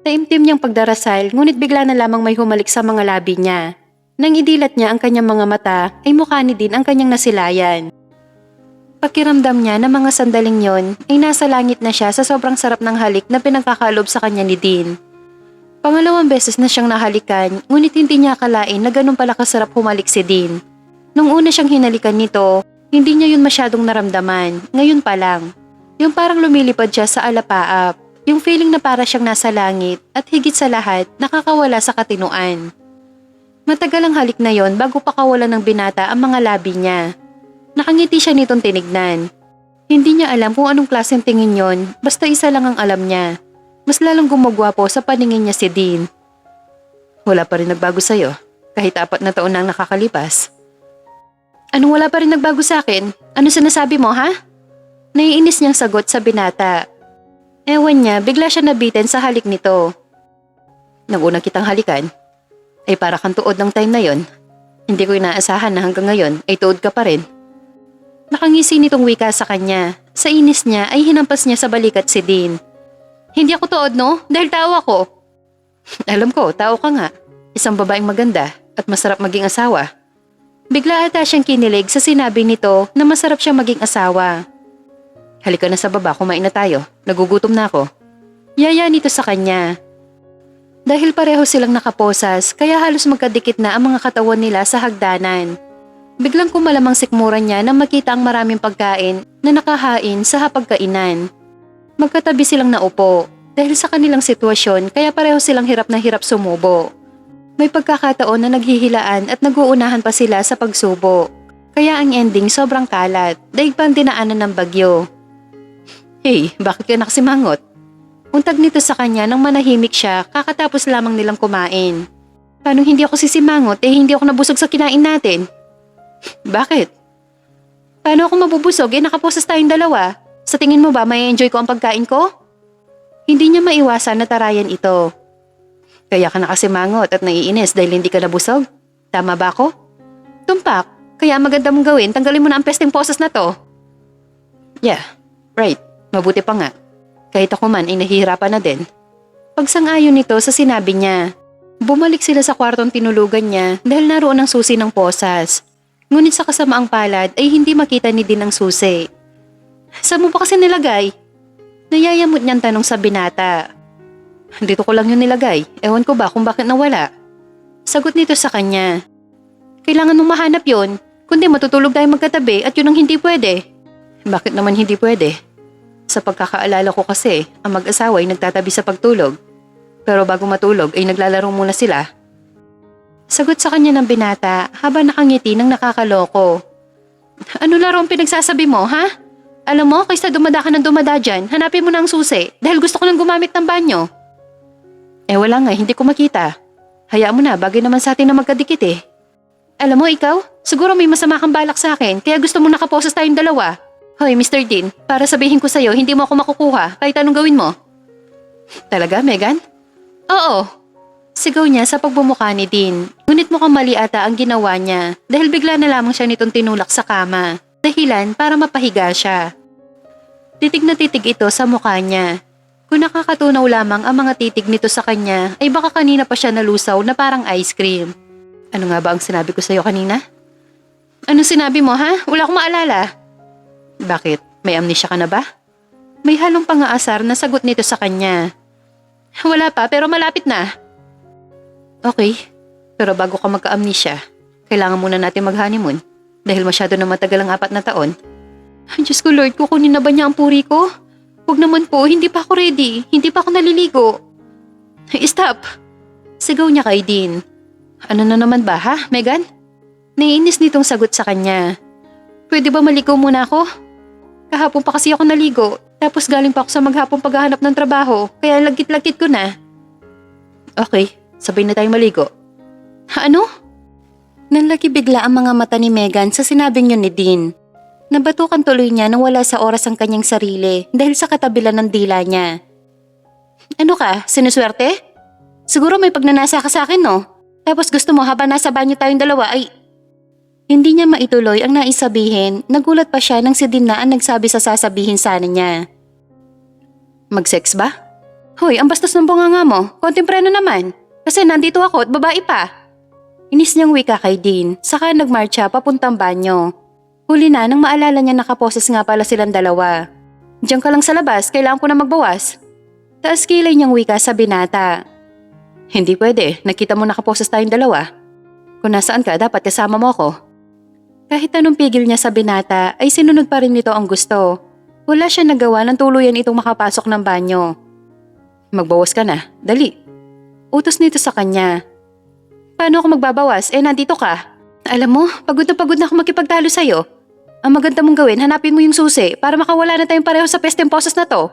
Taimtim niyang pagdarasal, ngunit bigla na lamang may humalik sa mga labi niya. Nang idilat niya ang kanyang mga mata, ay mukha ni Dean ang kanyang nasilayan. Pakiramdam niya na mga sandaling yon ay nasa langit na siya sa sobrang sarap ng halik na pinagkakalob sa kanya ni Dean. Pangalawang beses na siyang nahalikan, ngunit hindi niya akalain na ganun pala kasarap humalik si Dean. Nung una siyang hinalikan nito, hindi niya yun masyadong naramdaman, ngayon pa lang. Yung parang lumilipad siya sa alapaap. Yung feeling na para siyang nasa langit at higit sa lahat, nakakawala sa katinuan. Matagal ang halik na yon bago pa kawalan ng binata ang mga labi niya. Nakangiti siya nitong tinignan. Hindi niya alam kung anong klaseng tingin yon, basta isa lang ang alam niya. Mas lalong gumagwapo sa paningin niya si Dean. Wala pa rin nagbago sa'yo, kahit 4 na taon na ang nakakalipas. Anong wala pa rin nagbago sa akin? Ano sinasabi mo, ha? Naiinis niyang sagot sa binata. Ewan niya, bigla siya nabitin sa halik nito. Nang una kitang halikan, ay para kang tuod ng time na yon. Hindi ko inaasahan na hanggang ngayon ay tuod ka pa rin. Nakangisi nitong wika sa kanya. Sa inis niya ay hinampas niya sa balikat si Dean. Hindi ako tuod, no? Dahil tao ako. Alam ko, tao ka nga. Isang babaeng maganda at masarap maging asawa. Bigla ata siyang kinilig sa sinabi nito na masarap siyang maging asawa. Halika na sa baba, kumain na tayo. Nagugutom na ako. Yaya nito sa kanya. Dahil pareho silang nakaposas, kaya halos magkadikit na ang mga katawan nila sa hagdanan. Biglang kumalamang sikmuran niya nang makita ang maraming pagkain na nakahain sa hapagkainan. Magkatabi silang naupo. Dahil sa kanilang sitwasyon, kaya pareho silang hirap na hirap sumubo. May pagkakataon na naghihilaan at naguunahan pa sila sa pagsubo. Kaya ang ending sobrang kalat, daig pa ang dinaanan ng bagyo. Hey, bakit ka nakasimangot? Untag nito sa kanya nang manahimik siya kakatapos lamang nilang kumain. Paano hindi ako sisimangot hindi ako nabusog sa kinain natin? Bakit? Paano ako mabubusog nakaposas tayong dalawa? Sa tingin mo ba may enjoy ko ang pagkain ko? Hindi niya maiwasan na tarayan ito. Kaya ka nakasimangot at naiinis dahil hindi ka nabusog? Tama ba ako? Tumpak, kaya maganda mong gawin, tanggalin mo na ang pesteng poses na to. Yeah, right. Mabuti pa nga. Kahit ako man ay nahihirapan na din. Pagsang-ayon nito sa sinabi niya. Bumalik sila sa kwartong tinulugan niya dahil naroon ang susi ng posas. Ngunit sa kasamaang palad ay hindi makita ni Dean ang susi. Saan mo pa kasi nilagay? Nayayamot niyang tanong sa binata. Dito ko lang yun nilagay. Ewan ko ba kung bakit nawala. Sagot nito sa kanya. Kailangan mong mahanap yun. Kundi matutulog tayo magkatabi at yun ang hindi pwede. Bakit naman hindi pwede? Sa pagkakaalala ko kasi, ang mag-asawa ay nagtatabi sa pagtulog. Pero bago matulog ay naglalaro muna sila. Sagot sa kanya ng binata habang nakangiti ng nakakaloko. Ano laro ang pinagsasabi mo, ha? Alam mo, kaysa dumada ka ng dumada dyan, hanapin mo na ang susi dahil gusto ko nang gumamit ng banyo. Wala nga, hindi ko makita. Hayaan mo na, bagay naman sa atin na magkadikit Alam mo, ikaw, siguro may masama kang balak sa akin kaya gusto mo nakaposes tayong dalawa. Hoy, Mr. Dean, para sabihin ko sa'yo, hindi mo ako makukuha kahit anong gawin mo. Talaga, Megan? Oo. Sigaw niya sa pagbumuka ni Dean. Ngunit mukhang mali ata ang ginawa niya dahil bigla na lamang siya nitong tinulak sa kama. Dahilan para mapahiga siya. Titig na titig ito sa mukha niya. Kung nakakatunaw lamang ang mga titig nito sa kanya, ay baka kanina pa siya nalusaw na parang ice cream. Ano nga ba ang sinabi ko sa'yo kanina? Anong sinabi mo, ha? Wala akong maalala. Bakit? May amnesia ka na ba? May halong pangaasar na sagot nito sa kanya. Wala pa, pero malapit na. Okay, pero bago ka magka-amnesia, kailangan muna natin mag-honeymoon. Dahil masyado na matagal ang 4 na taon. Ay, Diyos ko Lord, kukunin na ba niya ang puri ko? Huwag naman po, hindi pa ako ready. Hindi pa ako naliligo. Stop! Sigaw niya kay Dean. Ano na naman ba ha, Megan? Naiinis nitong sagot sa kanya. Pwede ba maligo muna ako? Kahapon pa kasi ako naligo. Tapos galing pa ako sa maghapong paghahanap ng trabaho. Kaya lagkit-lagkit ko na. Okay, sabay na tayong maligo. Ano? Nanlaki bigla ang mga mata ni Megan sa sinabing yun ni Dean. Nabatukan tuloy niya nang wala sa oras ang kanyang sarili dahil sa katabilan ng dila niya. Ano ka? Sinuswerte? Siguro may pagnanasa ka sa akin, no? Tapos gusto mo habang nasa banyo tayong dalawa ay... Hindi niya maituloy ang naisabihin, nagulat pa siya nang si Dean na ang nagsabi sa sasabihin sana niya. Mag-sex ba? Hoy, ang bastos ng bunganga mo. Konting preno naman. Kasi nandito ako at babae pa. Inis niyang wika kay Dean, saka nagmarcha papuntang banyo. Huli na nang maalala niya nakaposes nga pala silang dalawa. Diyan ka lang sa labas, kailangan ko na magbawas. Taas kilay niyang wika sa binata. Hindi pwede, nakita mo nakaposes tayong dalawa. Kung nasaan ka, dapat kasama mo ako. Kahit anong pigil niya sa binata, ay sinunod pa rin nito ang gusto. Wala siya nagawa ng tuluyan itong makapasok ng banyo. Magbawas ka na, dali. Utos nito sa kanya. Paano ako magbabawas? Nandito ka. Alam mo, pagod na ako makipagtalo sa'yo. Ang maganda mong gawin, hanapin mo yung susi para makawala na tayong pareho sa pesteng-poses na to.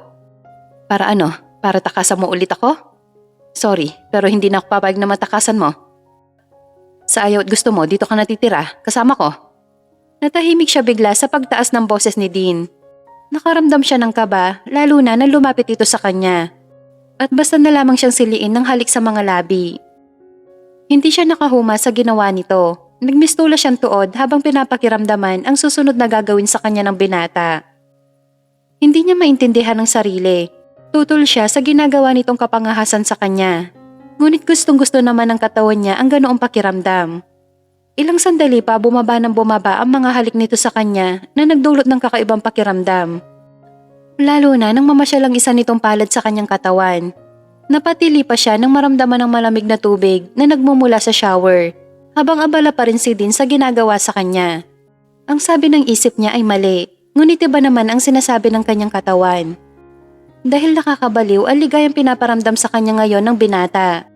Para ano? Para takasan mo ulit ako? Sorry, pero hindi na ako papayag na matakasan mo. Sa ayaw at gusto mo, dito ka natitira, kasama ko. Natahimik siya bigla sa pagtaas ng boses ni Dean. Nakaramdam siya ng kaba, lalo na nang lumapit ito sa kanya. At basta na lamang siyang siliin ng halik sa mga labi. Hindi siya nakahuma sa ginawa nito. Nagmistula siyang tuod habang pinapakiramdaman ang susunod na gagawin sa kanya ng binata. Hindi niya maintindihan ang sarili. Tutol siya sa ginagawa nitong kapangahasan sa kanya. Ngunit gustong-gusto naman ng katawan niya ang ganoong pakiramdam. Ilang sandali pa bumaba ng bumaba ang mga halik nito sa kanya na nagdulot ng kakaibang pakiramdam. Lalo na nang mamasyal ang isa nitong palad sa kanyang katawan. Napatili pa siya nang maramdaman ng malamig na tubig na nagmumula sa shower, habang abala pa rin si Dean sa ginagawa sa kanya. Ang sabi ng isip niya ay mali, ngunit iba naman ang sinasabi ng kanyang katawan. Dahil nakakabaliw ang ligayang pinaparamdam sa kanya ngayon ng binata.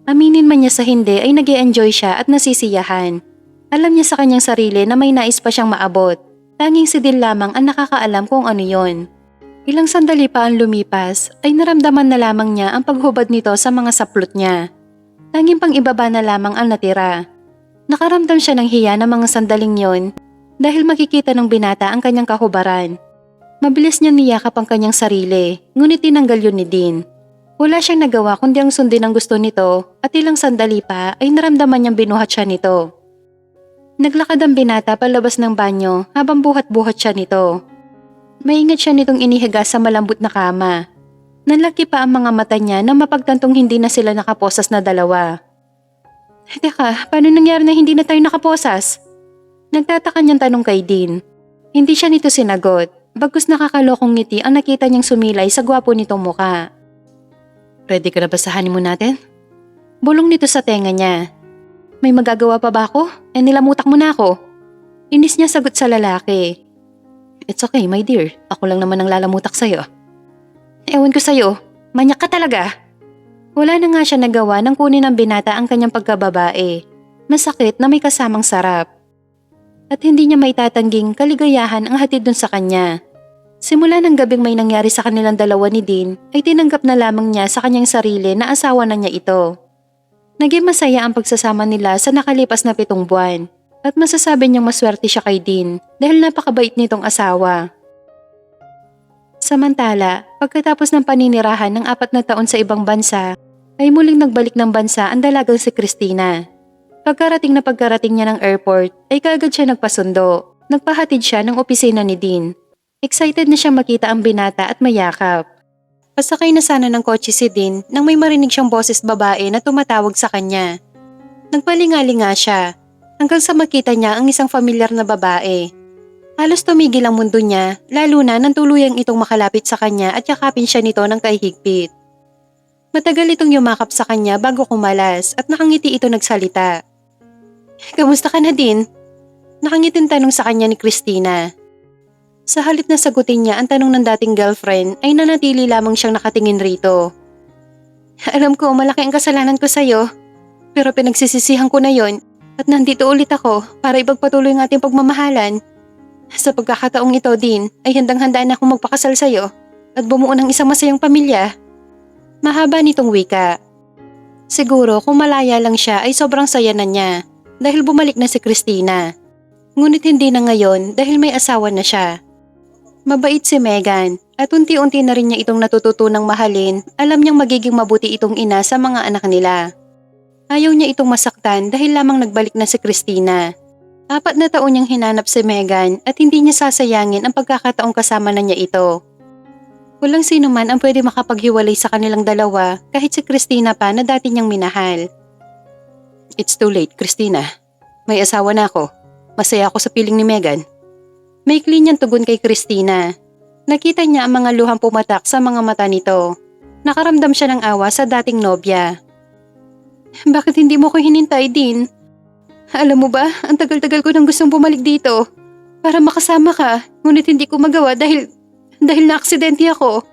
Aminin man niya sa hindi ay nag-e-enjoy siya at nasisiyahan. Alam niya sa kanyang sarili na may nais pa siyang maabot. Tanging si Dean lamang ang nakakaalam kung ano yon. Ilang sandali pa ang lumipas ay naramdaman na lamang niya ang paghubad nito sa mga saplot niya. Tanging pang ibaba na lamang ang natira. Nakaramdam siya ng hiya ng mga sandaling yon dahil makikita ng binata ang kanyang kahubaran. Mabilis niya niyakap ang kanyang sarili, ngunit tinanggal yun ni Dean. Wala siyang nagawa kundi ang sundin ang gusto nito at ilang sandali pa ay naramdaman niyang binuhat siya nito. Naglakad ang binata palabas ng banyo habang buhat-buhat siya nito. Maingat siya nitong inihiga sa malambot na kama. Nanlaki pa ang mga mata niya na mapagtantong hindi na sila nakaposas na dalawa. Teka, paano nangyari na hindi na tayo nakaposas? Nagtataka niyang tanong kay Dean. Hindi siya nito sinagot, bagkus nakakalokong ngiti ang nakita niyang sumilay sa gwapo nitong muka. Ready ka na ba sa honeymoon natin? Bulong nito sa tenga niya. May magagawa pa ba ako? Nilamutak mo na ako. Inis niya sagot sa lalaki. It's okay, my dear. Ako lang naman ang lalamutak sa'yo. Ewan ko sa'yo. Manyak ka talaga. Wala na nga siya nagawa nang kunin ng binata ang kanyang pagkababae. Masakit na may kasamang sarap. At hindi niya maitatangging kaligayahan ang hatid dun sa kanya. Simula ng gabing may nangyari sa kanilang dalawa ni Dean, ay tinanggap na lamang niya sa kanyang sarili na asawa na niya ito. Naging masaya ang pagsasama nila sa nakalipas na 7 buwan. At masasabi niyang maswerte siya kay Dean dahil napakabait nitong asawa. Samantala, pagkatapos ng paninirahan ng 4 na taon sa ibang bansa, ay muling nagbalik ng bansa ang dalagang si Christina. Pagkarating niya ng airport, ay kaagad siya nagpasundo. Nagpahatid siya ng opisina ni Dean. Excited na siyang makita ang binata at mayakap. Pasakay na sana ng kotse si Dean nang may marinig siyang boses babae na tumatawag sa kanya. Nagpalingalinga siya. Hanggang sa makita niya ang isang familiar na babae. Halos tumigil ang mundo niya, lalo na nang tuluyang itong makalapit sa kanya at yakapin siya nito ng kahigpit. Matagal itong yumakap sa kanya bago kumalas at nakangiti ito nagsalita. Kamusta ka na din? Nakangiting tanong sa kanya ni Christina. Sa halip na sagutin niya ang tanong ng dating girlfriend ay nanatili lamang siyang nakatingin rito. Alam ko malaki ang kasalanan ko sa'yo, pero pinagsisisihan ko na yon. At nandito ulit ako para ipagpatuloy ang ating pagmamahalan. Sa pagkakataong ito din ay handang-handa na akong magpakasal sa'yo at bumuo ng isang masayang pamilya. Mahaba nitong wika. Siguro kung malaya lang siya ay sobrang saya na niya dahil bumalik na si Christina. Ngunit hindi na ngayon dahil may asawa na siya. Mabait si Megan at unti-unti na rin niya itong natututunang mahalin. Alam niyang magiging mabuti itong ina sa mga anak nila. Ayaw niya itong masaktan dahil lamang nagbalik na si Christina. 4 na taon niyang hinanap si Megan at hindi niya sasayangin ang pagkakataong kasama na niya ito. Walang sino man ang pwede makapaghiwalay sa kanilang dalawa kahit si Christina pa na dati niyang minahal. It's too late, Christina. May asawa na ako. Masaya ako sa piling ni Megan. Maikli niyang tugon kay Christina. Nakita niya ang mga luhang pumatak sa mga mata nito. Nakaramdam siya ng awa sa dating nobya. Bakit hindi mo ko hinintay din? Alam mo ba, ang tagal-tagal ko nang gustong bumalik dito. Para makasama ka, ngunit hindi ko magawa dahil na-aksidente ako.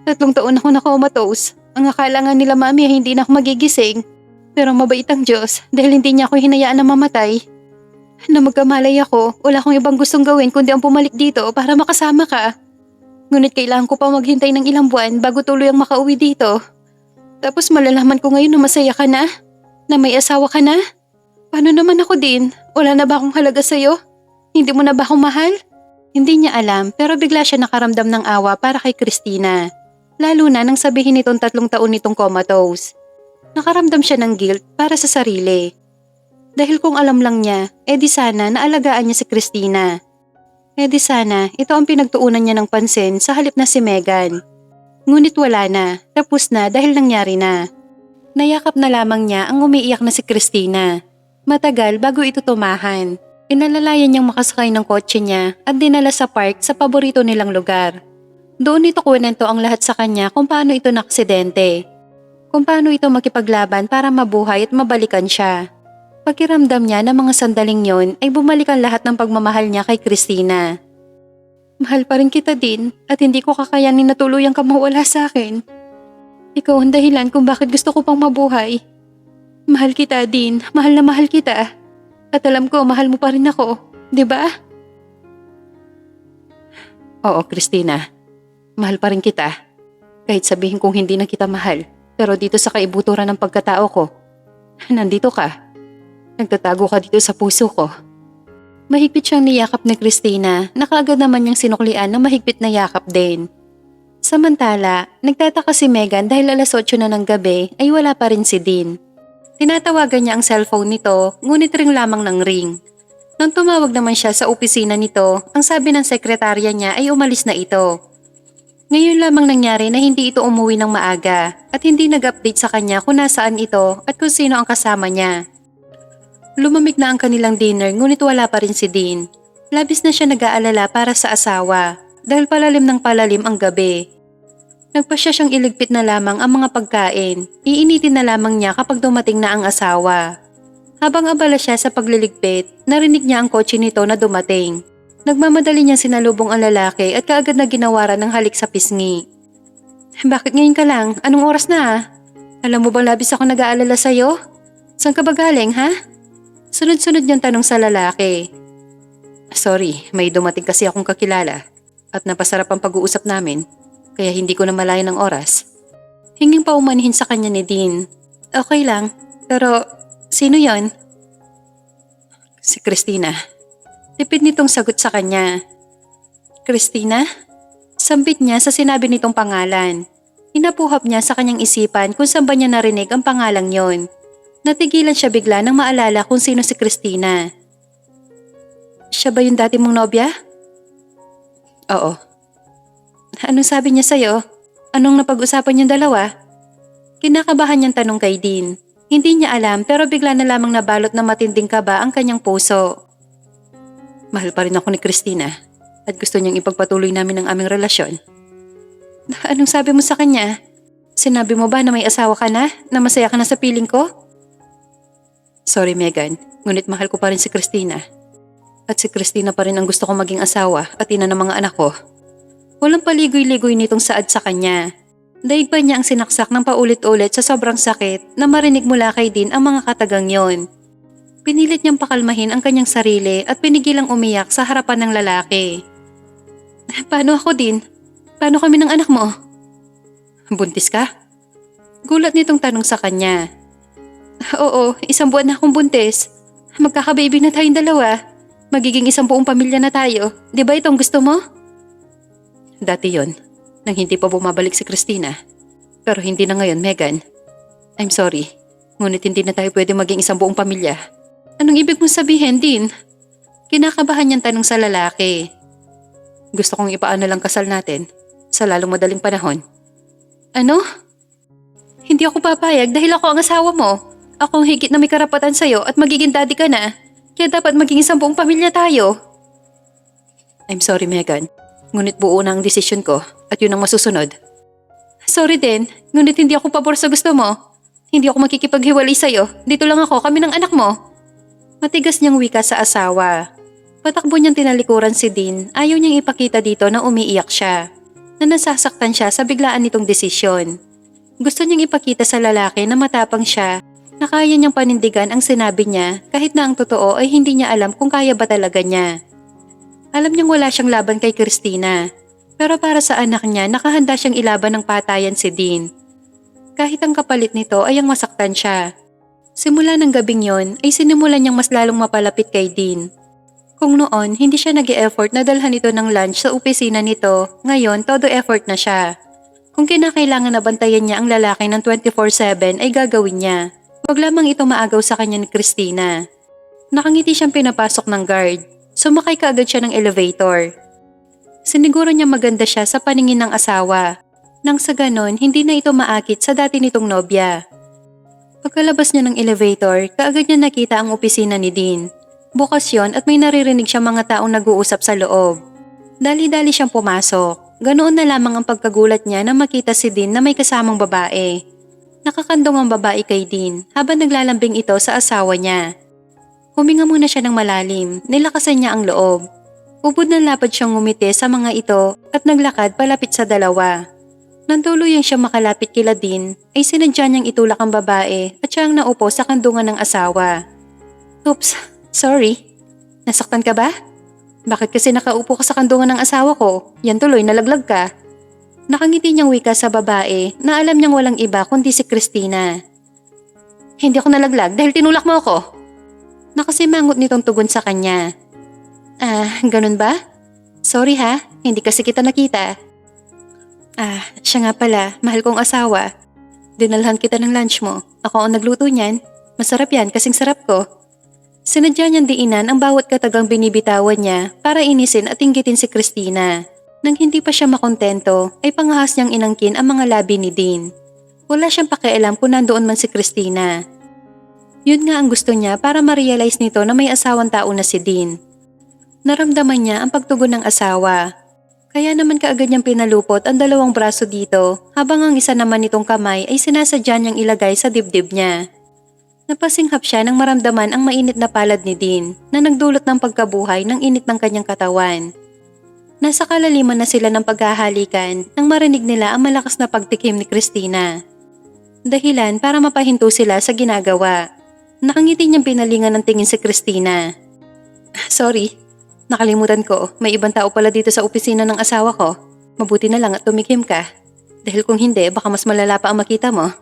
3 taon ako na-comatose. Ang akala nga nila mami ay hindi na ako magigising. Pero mabait ang Diyos dahil hindi niya ako hinayaan na mamatay. Na magkamalay ako, wala akong ibang gustong gawin kundi ang bumalik dito para makasama ka. Ngunit kailangan ko pa maghintay ng ilang buwan bago tuluyang makauwi dito. Tapos malalaman ko ngayon na masaya ka na? Na may asawa ka na? Paano naman ako din? Wala na ba akong halaga sa'yo? Hindi mo na ba akong mahal? Hindi niya alam pero bigla siya nakaramdam ng awa para kay Christina. Lalo na nang sabihin nitong 3 taon nitong comatose. Nakaramdam siya ng guilt para sa sarili. Dahil kung alam lang niya, edi sana naalagaan niya si Christina. Edi sana ito ang pinagtuunan niya ng pansin sa halip na si Megan. Ngunit wala na, tapos na dahil nangyari na. Nayakap na lamang niya ang umiiyak na si Christina. Matagal bago ito tumahan. Inalalayan niyang makasakay ng kotse niya at dinala sa park sa paborito nilang lugar. Doon ito kwento ang lahat sa kanya kung paano ito naksidente. Kung paano ito makipaglaban para mabuhay at mabalikan siya. Pakiramdam niya na mga sandaling yon ay bumalik ang lahat ng pagmamahal niya kay Christina. Mahal pa rin kita din at hindi ko kakayanin na tuluyang ka mawala sa akin. Ikaw ang dahilan kung bakit gusto ko pang mabuhay. Mahal kita din, mahal na mahal kita. At alam ko mahal mo pa rin ako, di ba? Oo, Christina. Mahal pa rin kita. Kahit sabihin kong hindi na kita mahal, pero dito sa kaibuturan ng pagkatao ko, nandito ka. Nagtatago ka dito sa puso ko. Mahigpit siyang niyakap ni Christina na kaagad naman niyang sinuklian ng mahigpit na yakap din. Samantala, nagtataka si Megan dahil alas 8 na ng gabi ay wala pa rin si Dean. Tinatawagan niya ang cellphone nito ngunit ring lamang ng ring. Nang tumawag naman siya sa opisina nito, ang sabi ng sekretarya niya ay umalis na ito. Ngayon lamang nangyari na hindi ito umuwi ng maaga at hindi nag-update sa kanya kung nasaan ito at kung sino ang kasama niya. Lumamig na ang kanilang dinner ngunit wala pa rin si Dean. Labis na siya nag-aalala para sa asawa dahil palalim ng palalim ang gabi. Nagpasya siyang iligpit na lamang ang mga pagkain. Iinitin na lamang niya kapag dumating na ang asawa. Habang abala siya sa pagliligpit, narinig niya ang kotse nito na dumating. Nagmamadali niyang sinalubong ang lalaki at kaagad na ginawaran ng halik sa pisngi. Bakit ngayon ka lang? Anong oras na? Alam mo bang labis ako nag-aalala sa'yo? Saan ka ba galing, ha? Sunod-sunod niyang tanong sa lalaki. Sorry, may dumating kasi akong kakilala at napasarap ang pag-uusap namin kaya hindi ko na malayan ng oras. Hinging pa umanihin sa kanya ni Dean. Okay lang, pero sino yon? Si Christina. Tipid nitong sagot sa kanya. Christina? Sambit niya sa sinabi nitong pangalan. Inapuhap niya sa kanyang isipan kung saan ba niya narinig ang pangalang yon. Natigilan siya bigla nang maalala kung sino si Christina. Siya ba yung dati mong nobya? Oo. Anong sabi niya sa'yo? Anong napag-usapan niyong dalawa? Kinakabahan niyang tanong kay Dean. Hindi niya alam pero bigla na lamang nabalot na matinding kaba ang kanyang puso. Mahal pa rin ako ni Christina at gusto niyang ipagpatuloy namin ang aming relasyon. Anong sabi mo sa kanya? Sinabi mo ba na may asawa ka na? Na masaya ka na sa piling ko? Sorry Megan, ngunit mahal ko pa rin si Christina. At si Christina pa rin ang gusto kong maging asawa at ina ng mga anak ko. Walang paligoy-ligoy nitong saad sa kanya. Daig pa niya ang sinaksak ng paulit-ulit sa sobrang sakit na marinig mula kay Dean ang mga katagang yon. Pinilit niyang pakalmahin ang kanyang sarili at pinigilang umiyak sa harapan ng lalaki. Paano ako Dean? Paano kami ng anak mo? Buntis ka? Gulat nitong tanong sa kanya. Oo, 1 buwan na akong buntis. Magkakababy na tayong dalawa. Magiging 1 buong pamilya na tayo. Di ba itong gusto mo? Dati yon, nang hindi pa bumabalik si Christina. Pero hindi na ngayon, Megan. I'm sorry, ngunit hindi na tayo pwede maging 1 buong pamilya. Anong ibig mong sabihin, Dean? Kinakabahan niyang tanong sa lalaki. Gusto kong ipaano lang kasal natin sa lalong madaling panahon. Ano? Hindi ako papayag dahil ako ang asawa mo. Ako ang higit na may karapatan sa'yo at magiging daddy ka na. Kaya dapat maging 1 buong pamilya tayo. I'm sorry, Megan. Ngunit buo na ang desisyon ko at yun ang masusunod. Sorry din, ngunit hindi ako pabor sa gusto mo. Hindi ako makikipaghiwalay sa'yo. Dito lang ako, kami ng anak mo. Matigas niyang wika sa asawa. Patakbo niyang tinalikuran si Dean. Ayaw niyang ipakita dito na umiiyak siya. Na nasasaktan siya sa biglaan nitong desisyon. Gusto niyang ipakita sa lalaki na matapang siya Nakaya niyang panindigan ang sinabi niya kahit na ang totoo ay hindi niya alam kung kaya ba talaga niya. Alam niyang wala siyang laban kay Christina, pero para sa anak niya nakahanda siyang ilaban ng patayan si Dean. Kahit ang kapalit nito ay ang masaktan siya. Simula ng gabing yon ay sinimulan niyang mas lalong mapalapit kay Dean. Kung noon hindi siya nag-e-effort na dalhan ito ng lunch sa opisina nito, ngayon todo effort na siya. Kung kinakailangan na bantayan niya ang lalaki ng 24/7 ay gagawin niya. Huwag lamang ito maagaw sa kanya ni Christina. Nakangiti siyang pinapasok ng guard. Sumakay kaagad siya ng elevator. Siniguro niya maganda siya sa paningin ng asawa. Nang sa ganon, hindi na ito maakit sa dati nitong nobya. Pagkalabas niya ng elevator, kaagad niya nakita ang opisina ni Dean. Bukas yon at may naririnig siyang mga taong nag-uusap sa loob. Dali-dali siyang pumasok. Ganoon na lamang ang pagkagulat niya na makita si Dean na may kasamang babae. Nakakandong ang babae kay Dean habang naglalambing ito sa asawa niya. Huminga muna siya ng malalim, nilakasan niya ang loob. Ubod ng lapad siyang ngumiti sa mga ito at naglakad palapit sa dalawa. Nang tuluyang siya makalapit kila Dean, ay sinadya niyang itulak ang babae at siya ang naupo sa kandungan ng asawa. Oops, sorry. Nasaktan ka ba? Bakit kasi nakaupo ka sa kandungan ng asawa ko? Yan tuloy, nalaglag ka. Nakangiti niyang wika sa babae na alam niyang walang iba kundi si Christina. Hindi ako nalaglag dahil tinulak mo ako. Nakasimangot nitong tugon sa kanya. Ganun ba? Sorry ha, hindi kasi kita nakita. Siya nga pala, mahal kong asawa. Dinalhan kita ng lunch mo. Ako ang nagluto niyan. Masarap yan kasing sarap ko. Sinadya niyang diinan ang bawat katagang binibitawan niya para inisin at inggitin si Christina. Nang hindi pa siya makontento, ay pangahas niyang inangkin ang mga labi ni Dean. Wala siyang pakialam kung nandoon man si Christina. Yun nga ang gusto niya para ma-realize nito na may asawang tao na si Dean. Naramdaman niya ang pagtugon ng asawa. Kaya naman kaagad niyang pinalupot ang dalawang braso dito habang ang isa naman nitong kamay ay sinasadya niyang ilagay sa dibdib niya. Napasinghap siya nang maramdaman ang mainit na palad ni Dean na nagdulot ng pagkabuhay ng init ng kanyang katawan. Nasa kalaliman na sila ng paghahalikan nang marinig nila ang malakas na pagtikim ni Christina. Dahilan para mapahinto sila sa ginagawa. Nakangiti niyang pinalingan ng tingin si Christina. Sorry. Nakalimutan ko, may ibang tao pala dito sa opisina ng asawa ko. Mabuti na lang at tumikim ka. Dahil kung hindi, baka mas malala pa ang makita mo.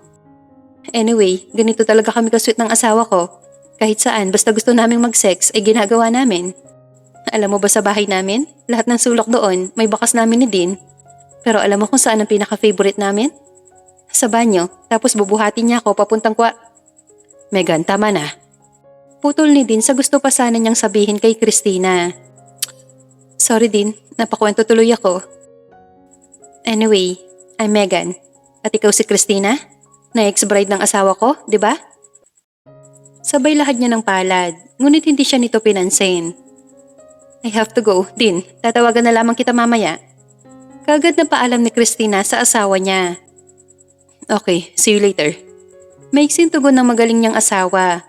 Anyway, ganito talaga kami kasweet ng asawa ko. Kahit saan, basta gusto naming mag-sex, ay ginagawa namin. Alam mo ba sa bahay namin, lahat ng sulok doon, may bakas namin ni Dean. Pero alam mo kung saan ang pinaka-favorite namin? Sa banyo, tapos bubuhatin niya ako papuntang Megan, tama na. Putol ni Dean sa gusto pa sana niyang sabihin kay Christina. Sorry Dean, napakwento tuloy ako. Anyway, I'm Megan. At ikaw si Christina? Na ex-bride ng asawa ko, di ba? Sabay lahad niya ng palad, ngunit hindi siya nito pinansin. I have to go, Dean. Tatawagan na lamang kita mamaya. Kaagad na paalam ni Christina sa asawa niya. Okay, see you later. Maiksing tugon ng magaling niyang asawa.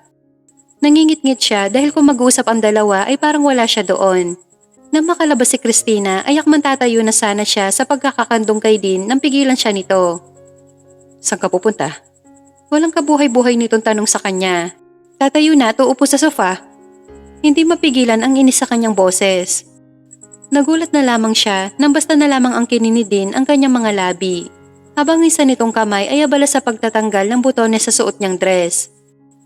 Nangingit-ngit siya dahil kung mag-uusap ang dalawa ay parang wala siya doon. Nang makalabas si Christina ay yakman tatayo na sana siya sa pagkakakandong kay Dean nang pigilan siya nito. Saan ka pupunta? Walang kabuhay-buhay nitong tanong sa kanya. Tatayo na at uupo sa sofa. Hindi mapigilan ang inis sa kanyang boses. Nagulat na lamang siya nang basta na lamang ang kinini Dean ang kanyang mga labi. Habang isa nitong kamay ay abala sa pagtatanggal ng butones sa suot niyang dress.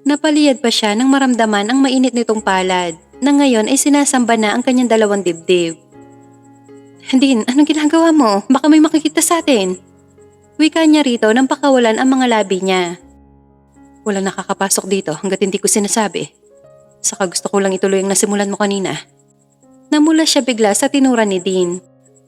Napaliyad pa siya nang maramdaman ang mainit nitong palad. Na ngayon ay sinasamba na ang kanyang dalawang dibdib. Dean, anong ginagawa mo? Baka may makikita sa atin. Wika niya rito nang pakawalan ang mga labi niya. Walang nakakapasok dito hanggat hindi ko sinasabi. Saka gusto ko lang ituloy ang nasimulan mo kanina. Namula siya bigla sa tinura ni Dean.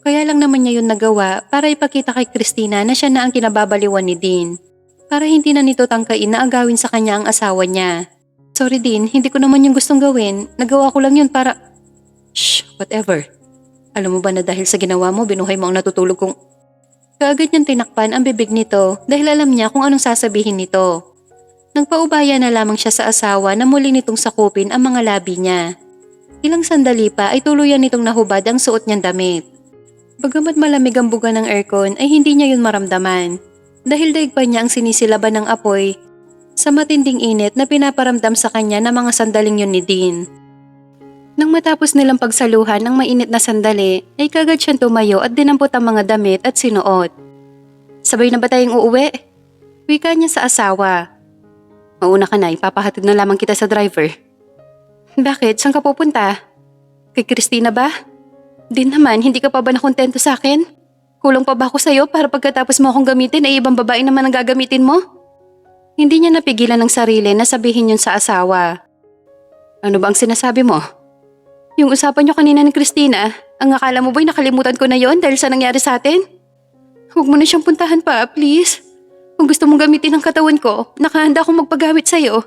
Kaya lang naman niya yun nagawa para ipakita kay Christina na siya na ang kinababaliwan ni Dean. Para hindi na nito tangkain na agawin sa kanya ang asawa niya. Sorry Dean, hindi ko naman yung gustong gawin. Nagawa ko lang yun para… Shh, whatever. Alam mo ba na dahil sa ginawa mo, binuhay mo ang natutulog kong… Kaagad niyang tinakpan ang bibig nito dahil alam niya kung anong sasabihin nito. Nagpaubaya na lamang siya sa asawa na muli nitong sakupin ang mga labi niya. Ilang sandali pa ay tuluyan nitong nahubad ang suot niyang damit. Bagamat malamig ang buga ng aircon ay hindi niya yun maramdaman. Dahil daig pa niya ang sinisilaban ng apoy sa matinding init na pinaparamdam sa kanya ng mga sandaling yun ni Dean. Nang matapos nilang pagsaluhan ng mainit na sandali, ay kagad siyang tumayo at dinampot ang mga damit at sinuot. Sabay na ba tayong uuwi? Wika niya sa asawa. Mauna ka na, ipapahatid na lamang kita sa driver. Bakit? Saan ka pupunta? Kay Christina ba? Din naman, hindi ka pa ba nakontento sa akin? Kulang pa ba ako sa'yo para pagkatapos mo akong gamitin ay ibang babae naman ang gagamitin mo? Hindi niya napigilan ng sarili na sabihin yun sa asawa. Ano ba ang sinasabi mo? Yung usapan niyo kanina ni Christina, ang akala mo ba'y nakalimutan ko na yon dahil sa nangyari sa atin? Huwag mo na siyang puntahan pa, please. Kung gusto mong gamitin ang katawan ko, nakahanda akong magpagamit sa'yo.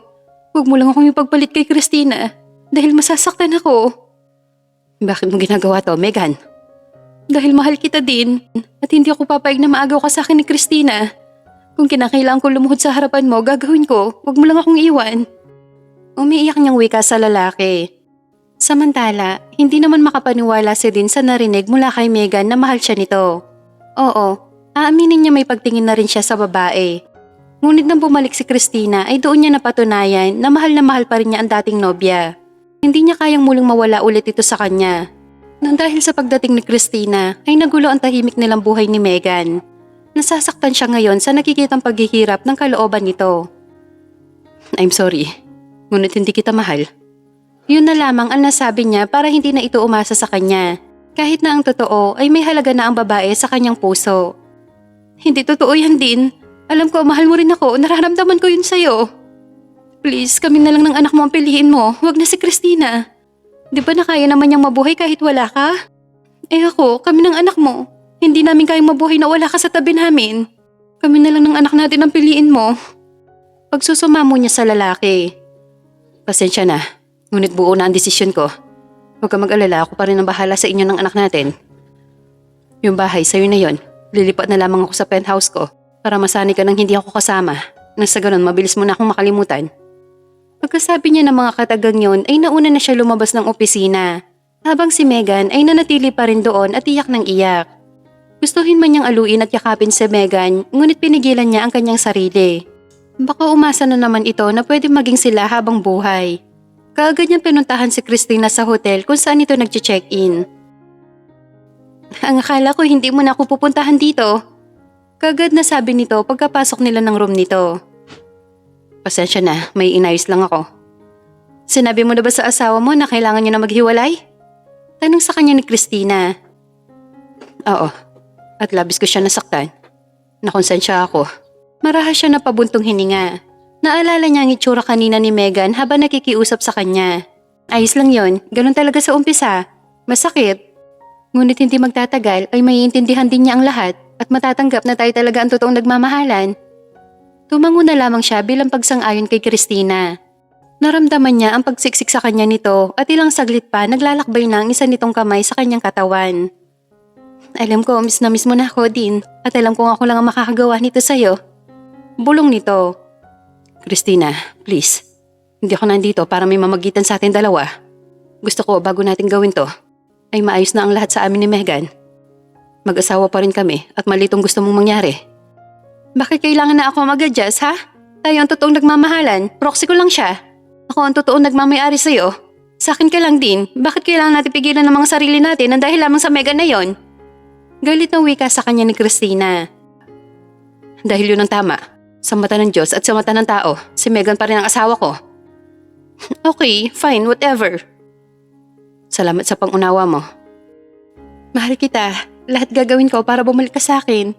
Huwag mo lang akong ipagpalit kay Christina dahil masasaktan ako. Bakit mo ginagawa to, Megan? Dahil mahal kita din at hindi ako papayag na maagaw ka sa akin ni Christina. Kung kinakailangan ko lumuhod sa harapan mo, gagawin ko. Huwag mo lang akong iwan. Umiiyak niyang wika sa lalaki. Samantala, hindi naman makapaniwala si Dean sa narinig mula kay Megan na mahal siya nito. Oo, aaminin niya may pagtingin na rin siya sa babae. Ngunit nang bumalik si Christina ay doon niya napatunayan na mahal pa rin niya ang dating nobya. Hindi niya kayang muling mawala ulit ito sa kanya. Nang dahil sa pagdating ni Christina ay nagulo ang tahimik nilang buhay ni Megan. Nasasaktan siya ngayon sa nakikitang paghihirap ng kalooban nito. I'm sorry, ngunit hindi kita mahal. Yun na lamang ang nasabi niya para hindi na ito umasa sa kanya. Kahit na ang totoo ay may halaga na ang babae sa kanyang puso. Hindi totoo yan din. Alam ko mahal mo rin ako, nararamdaman ko yun sa'yo. Please, kami na lang ng anak mo ang piliin mo, huwag na si Christina. Di ba na kaya naman niyang mabuhay kahit wala ka? Eh ako, kami ng anak mo. Hindi namin kayang mabuhay na wala ka sa tabi namin. Kami na lang ng anak natin ang piliin mo. Pagsusumamo niya sa lalaki. Pasensya na. Ngunit buo na ang desisyon ko. Huwag ka mag-alala, ako pa rin ang bahala sa inyo ng anak natin. Yung bahay, sa'yo na yon. Lilipat na lamang ako sa penthouse ko para masanay ka nang hindi ako kasama. Nang sa ganun, mabilis mo na akong makalimutan. Pagkasabi niya ng mga katagang yon ay nauna na siya lumabas ng opisina. Habang si Megan ay nanatili pa rin doon at iyak ng iyak. Gustuhin man niyang aluin at yakapin si Megan, ngunit pinigilan niya ang kanyang sarili. Baka umasa na naman ito na pwede maging sila habang buhay. Kaagad niyang pinuntahan si Christina sa hotel kung saan ito nag-check-in. Ang akala ko hindi mo na ako pupuntahan dito. Kaagad na sabi nito pagkapasok nila ng room nito. Pasensya na, may inayos lang ako. Sinabi mo na ba sa asawa mo na kailangan niyo na maghiwalay? Tanong sa kanya ni Christina. Oo, at labis ko siya nasaktan. Nakonsensya ako. Marahas siya na pabuntong hininga. Naalala niya ang itsura kanina ni Megan habang nakikiusap sa kanya. Ayos lang yon, ganun talaga sa umpisa. Masakit. Ngunit hindi magtatagal ay maiintindihan din niya ang lahat at matatanggap na tayo talaga ang totoong nagmamahalan. Tumango na lamang siya bilang pagsang-ayon kay Christina. Naramdaman niya ang pagsiksik sa kanya nito at ilang saglit pa naglalakbay na ang isa nitong kamay sa kanyang katawan. Alam ko, miss mo na ako din at alam kong ako lang ang makakagawa nito sa'yo. Bulong nito. Christina, please. Hindi ako nandito para may mamagitan sa ating dalawa. Gusto ko bago natin gawin to, ay maayos na ang lahat sa amin ni Megan. Mag-asawa pa rin kami at malitong gusto mong mangyari. Bakit kailangan na ako mag-adjust, ha? Tayo ang totoong nagmamahalan, proxy ko lang siya. Ako ang totoong nagmamayari sa'yo. Sa akin ka lang din, bakit kailangan natin pigilan ng mga sarili natin nang dahil lamang sa Megan na yon? Galit na wika sa kanya ni Christina. Dahil yun ang tama. Sa mata ng Diyos at sa mata ng tao, si Megan pa rin ang asawa ko. Okay, fine, whatever. Salamat sa pangunawa mo. Mahal kita. Lahat gagawin ko para bumalik ka sa akin.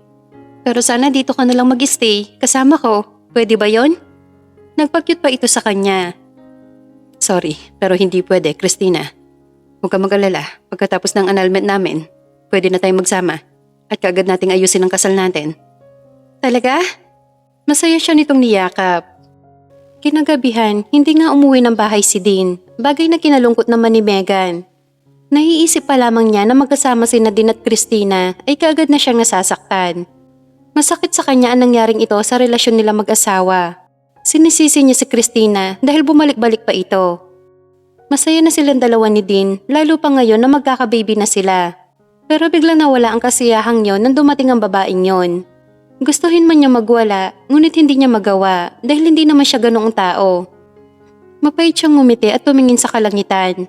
Pero sana dito ka na lang mag-stay, kasama ko. Pwede ba yon? Nagpakyut pa ito sa kanya. Sorry, pero hindi pwede, Christina. Huwag ka mag-alala. Pagkatapos ng annulment namin, pwede na tayong magsama. At kaagad nating ayusin ang kasal natin. Talaga? Masaya siya nitong niyakap. Kinagabihan, hindi nga umuwi ng bahay si Dean, bagay na kinalungkot naman ni Megan. Naiisip pa lamang niya na magkasama si Dean at Christina ay kaagad na siyang nasasaktan. Masakit sa kanya ang nangyaring ito sa relasyon nila mag-asawa. Sinisisi niya si Christina dahil bumalik-balik pa ito. Masaya na silang dalawa ni Dean, lalo pa ngayon na magkakababy na sila. Pero biglang nawala ang kasiyahang yon nang dumating ang babaeng yon. Gustuhin man niya magwala, ngunit hindi niya magawa dahil hindi naman siya ganoong tao. Mapait siyang ngumiti at tumingin sa kalangitan.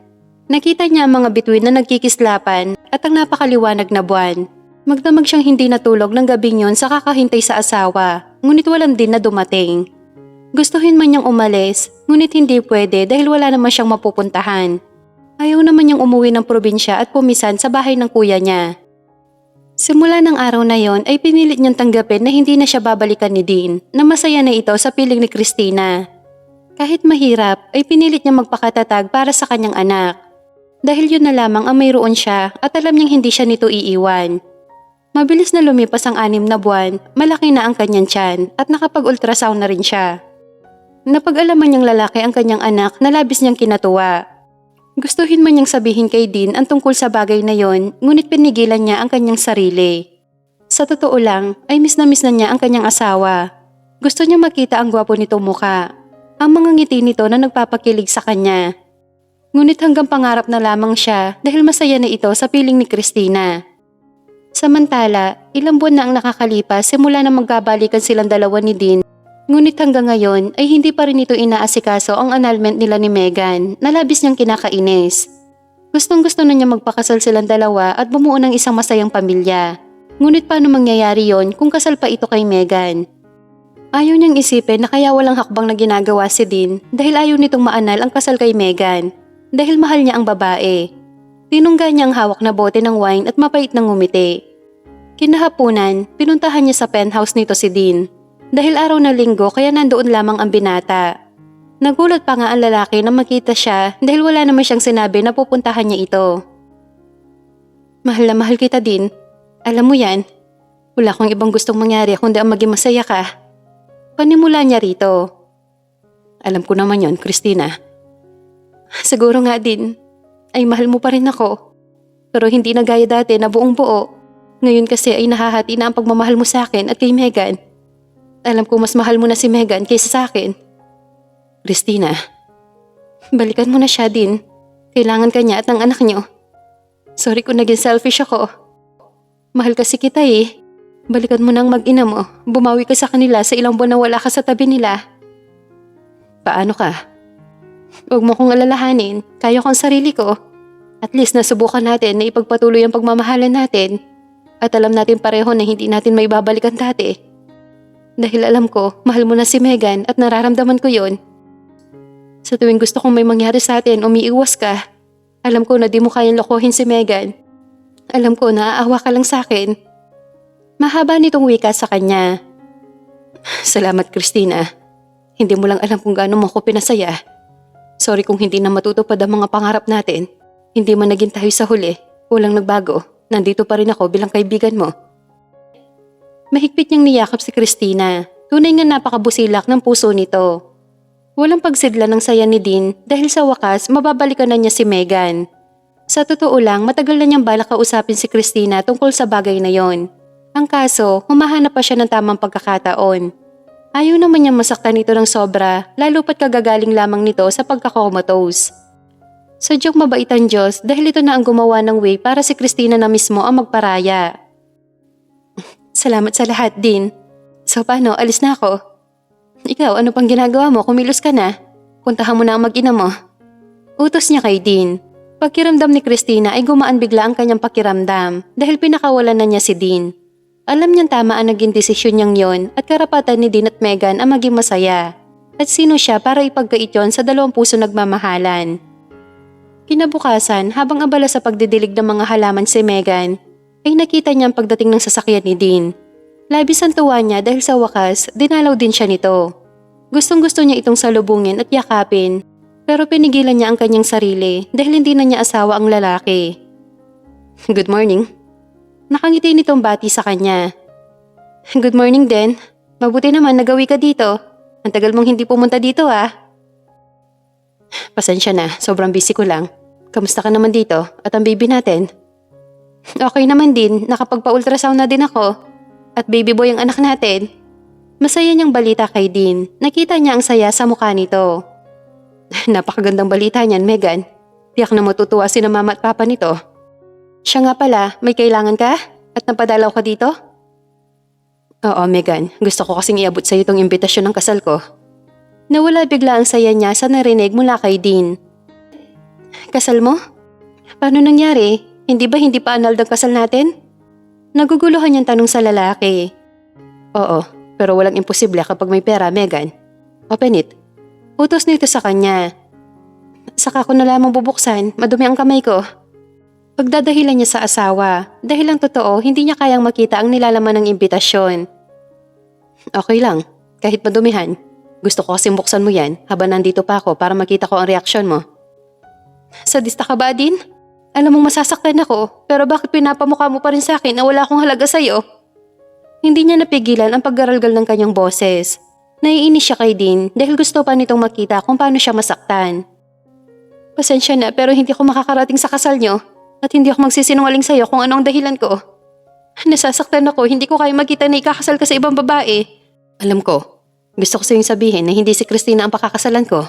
Nakita niya ang mga bituin na nagkikislapan at ang napakaliwanag na buwan. Magdamag siyang hindi natulog ng gabing yon sa kakahintay sa asawa, ngunit walang din na dumating. Gustuhin man niyang umalis, ngunit hindi pwede dahil wala naman siyang mapupuntahan. Ayaw naman niyang umuwi ng probinsya at pumisan sa bahay ng kuya niya. Simula ng araw na yon ay pinilit niyang tanggapin na hindi na siya babalikan ni Dean, na masaya na ito sa piling ni Christina. Kahit mahirap ay pinilit niya magpakatatag para sa kanyang anak. Dahil yun na lamang ang mayroon siya at alam niyang hindi siya nito iiwan. Mabilis na lumipas ang 6 na buwan, malaki na ang kanyang tiyan at nakapag-ultrasound na rin siya. Napag-alaman niyang lalaki ang kanyang anak na labis niyang kinatuwa. Gustuhin man niyang sabihin kay Dean ang tungkol sa bagay na yon, ngunit pinigilan niya ang kanyang sarili. Sa totoo lang, ay miss na niya ang kanyang asawa. Gusto niya makita ang gwapo nitong mukha, ang mga ngiti nito na nagpapakilig sa kanya. Ngunit hanggang pangarap na lamang siya dahil masaya na ito sa piling ni Christina. Samantala, ilang buwan na ang nakakalipas simula na magkabalikan silang dalawa ni Dean. Ngunit hanggang ngayon ay hindi pa rin ito inaasikaso ang annulment nila ni Megan na labis niyang kinakainis. Gustong-gusto na niya magpakasal silang dalawa at bumuo ng isang masayang pamilya. Ngunit paano mangyayari yon kung kasal pa ito kay Megan? Ayaw niyang isipin na kaya walang hakbang na ginagawa si Dean dahil ayaw nitong maanal ang kasal kay Megan dahil mahal niya ang babae. Tinungga niya ang hawak na bote ng wine at mapait ng ngumiti. Kinahapunan, pinuntahan niya sa penthouse nito si Dean. Dahil araw na linggo kaya nandoon lamang ang binata. Nagulat pa nga ang lalaki na makita siya dahil wala naman siyang sinabi na pupuntahan niya ito. Mahal na mahal kita Dean. Alam mo yan, wala akong ibang gustong mangyari kundi ang maging masaya ka. Panimula niya rito. Alam ko naman yon, Christina. Siguro nga din, ay mahal mo pa rin ako. Pero hindi na gaya dati na buong buo. Ngayon kasi ay nahahati na ang pagmamahal mo sa akin at kay Megan. Alam ko mas mahal mo na si Megan kaysa sa akin. Christina, balikan mo na siya din. Kailangan ka niya at ng anak niyo. Sorry kung naging selfish ako. Mahal kasi kita eh. Balikan mo na ang mag-ina mo. Bumawi ka sa kanila sa ilang buwan na wala ka sa tabi nila. Paano ka? Huwag mo kong alalahanin. Kaya ko ang sarili ko. At least nasubukan natin na ipagpatuloy ang pagmamahalan natin. At alam natin pareho na hindi natin maibabalikan dati. Dahil alam ko, mahal mo na si Megan at nararamdaman ko yon. Sa tuwing gusto kong may mangyari sa atin, umiiwas ka. Alam ko na di mo kayang lokohin si Megan. Alam ko na aawa ka lang sa akin. Mahaba nitong wika sa kanya. Salamat Christina. Hindi mo lang alam kung gaano mo ako pinasaya. Sorry kung hindi na matutupad ang mga pangarap natin. Hindi man naging tayo sa huli. Walang nagbago. Nandito pa rin ako bilang kaibigan mo. Mahigpit niyang niyakap si Christina. Tunay nga napakabusilak ng puso nito. Walang pagsidla ng saya ni Dean dahil sa wakas mababalikan na niya si Megan. Sa totoo lang, matagal na niyang balak kausapin si Christina tungkol sa bagay na yon. Ang kaso, humahanap pa siya ng tamang pagkakataon. Ayaw naman niyang masaktan ito ng sobra, lalo pat kagagaling lamang nito sa pagkakomatose. Sadyang mabait ang Diyos dahil ito na ang gumawa ng way para si Christina na mismo ang magparaya. Salamat sa lahat, Dean. So paano, alis na ako? Ikaw, ano pang ginagawa mo? Kumilos ka na. Puntahan mo na ang mag-ina mo. Utos niya kay Dean. Pagkiramdam ni Christina ay gumaan bigla ang kanyang pakiramdam dahil pinakawalan na niya si Dean. Alam niyang tama ang naging desisyon niyang yon at karapatan ni Dean at Megan ang maging masaya. At sino siya para ipagkait yon sa dalawang puso nagmamahalan. Kinabukasan, habang abala sa pagdidilig ng mga halaman si Megan, ay nakita niya ang pagdating ng sasakyan ni Dean. Labis ang tuwa niya dahil sa wakas, dinalaw din siya nito. Gustong-gusto niya itong salubungin at yakapin, pero pinigilan niya ang kanyang sarili dahil hindi na niya asawa ang lalaki. Good morning. Nakangiti nitong bati sa kanya. Good morning din. Mabuti naman nagawi ka dito. Ang tagal mong hindi pumunta dito ah. Pasensya na, sobrang busy ko lang. Kamusta ka naman dito at ang baby natin? Okay naman din, nakapagpa-ultrasound na din ako. At baby boy ang anak natin. Masaya niyang balita kay Dean. Nakita niya ang saya sa mukha nito. Napakagandang balita niyan, Megan. Tiyak na matutuwa si na mama at papa nito. Siya nga pala, may kailangan ka? At napadalaw ka dito? Oo, Megan. Gusto ko kasing iabot sa'yo itong imbitasyon ng kasal ko. Nawala bigla ang saya niya sa narinig mula kay Dean. Kasal mo? Paano nangyari? Hindi pa annulled ang kasal natin? Naguguluhan niyang tanong sa lalaki. Oo, pero walang imposible kapag may pera, Megan. Open it. Utos nito sa kanya. Saka ko na lamang bubuksan, madumi ang kamay ko. Pagdadahilan niya sa asawa, dahil ang totoo, hindi niya kayang makita ang nilalaman ng imbitasyon. Okay lang, kahit madumihan. Gusto ko kasing buksan mo yan habang nandito pa ako para makita ko ang reaksyon mo. Sadista ka ba, Dean? Alam mong masasaktan ako, pero bakit pinapamukha mo pa rin sa akin na wala akong halaga sa'yo? Hindi niya napigilan ang paggaralgal ng kanyang boses. Naiinis siya kay Dean dahil gusto pa nitong makita kung paano siya masaktan. Pasensya na pero hindi ako makakarating sa kasal niyo at hindi ako magsisinungaling sa'yo kung ano ang dahilan ko. Nasasaktan ako, hindi ko kaya makita na ikakasal ka sa ibang babae. Alam ko, gusto ko sa'yong sabihin na hindi si Christina ang pakakasalan ko.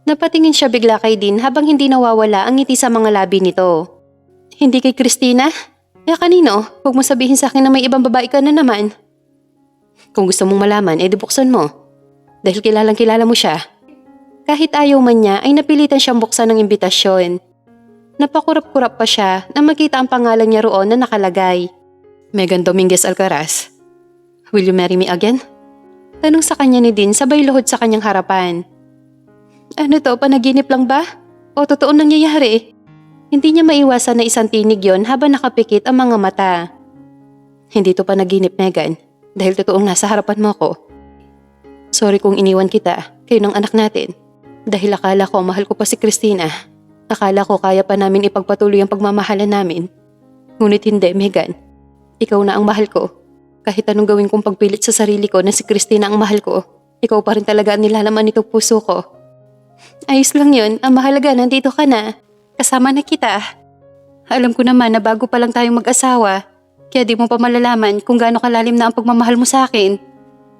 Napatingin siya bigla kay Dean habang hindi nawawala ang ngiti sa mga labi nito. Hindi kay Christina? Kanino? Huwag mo sabihin sa akin na may ibang babae ka na naman. Kung gusto mong malaman, edi buksan mo. Dahil kilalang kilala mo siya. Kahit ayaw man niya, ay napilitan siyang buksan ng imbitasyon. Napakurap-kurap pa siya na makita ang pangalan niya roon na nakalagay. Megan Dominguez Alcaraz. Will you marry me again? Tanong sa kanya ni Dean sabay luhod sa kanyang harapan. Ano to, panaginip lang ba? O totoo nangyayari? Hindi niya maiwasan na isang tinig yon habang nakapikit ang mga mata. Hindi to panaginip, Megan. Dahil totoong nasa harapan mo ko. Sorry kung iniwan kita, kayo ng anak natin. Dahil akala ko mahal ko pa si Christina. Akala ko kaya pa namin ipagpatuloy ang pagmamahalan namin. Ngunit hindi, Megan. Ikaw na ang mahal ko. Kahit anong gawin kong pagpilit sa sarili ko na si Christina ang mahal ko, ikaw pa rin talaga ang nilalaman nitong puso ko. Ayos lang yun, ang mahalaga nandito ka na. Kasama na kita. Alam ko naman na bago pa lang tayong mag-asawa, kaya di mo pa malalaman kung gaano kalalim na ang pagmamahal mo sa akin.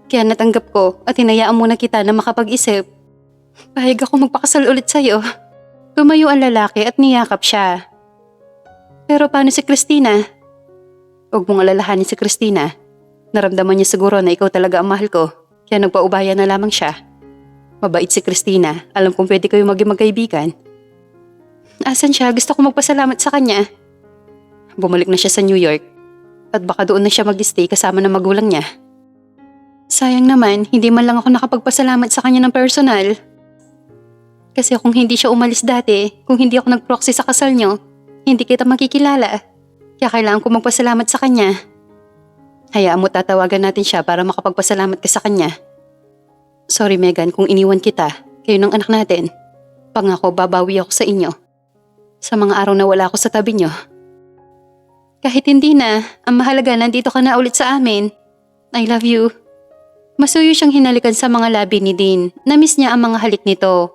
Kaya natanggap ko at hinayaan muna kita na makapag-isip. Pahig ako magpakasal ulit sa'yo. Tumayo ang lalaki at niyakap siya. Pero paano si Christina? Huwag mong alalahanin si Christina. Naramdaman niya siguro na ikaw talaga ang mahal ko, kaya nagpaubaya na lamang siya. Mabait si Christina, alam kong pwede kayo maging magkaibigan. Asan siya? Gusto ko magpasalamat sa kanya. Bumalik na siya sa New York at baka doon na siya mag-stay kasama ng magulang niya. Sayang naman, hindi man lang ako nakapagpasalamat sa kanya ng personal. Kasi kung hindi siya umalis dati, kung hindi ako nag-proxy sa kasal niyo, hindi kita makikilala. Kaya kailangan ko magpasalamat sa kanya. Hayaan mo tatawagan natin siya para makapagpasalamat ka sa kanya. Sorry Megan kung iniwan kita, kayo ng anak natin. Pangako babawi ako sa inyo. Sa mga araw na wala ako sa tabi niyo. Kahit hindi na, ang mahalaga nandito ka na ulit sa amin. I love you. Masuyo siyang hinalikan sa mga labi ni Dean. Namiss niya ang mga halik nito.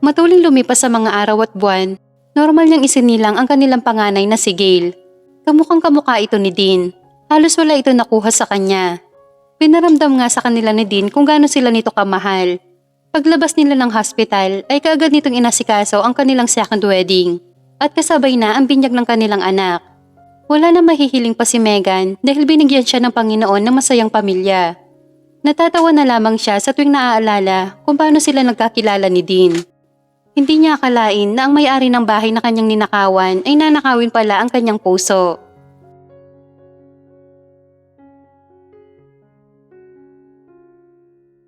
Matuling lumipas sa mga araw at buwan. Normal niyang isinilang ang kanilang panganay na si Gail. Kamukhang kamukha ito ni Dean. Halos wala ito nakuha sa kanya. Pinaramdam nga sa kanila ni Dean kung gaano sila nito kamahal. Paglabas nila ng hospital ay kaagad nitong inasikaso ang kanilang second wedding. At kasabay na ang binyag ng kanilang anak. Wala na mahihiling pa si Megan dahil binigyan siya ng Panginoon ng masayang pamilya. Natatawa na lamang siya sa tuwing naaalala kung paano sila nagkakilala ni Dean. Hindi niya akalain na ang may-ari ng bahay na kanyang ninakawan ay nanakawin pala ang kanyang puso.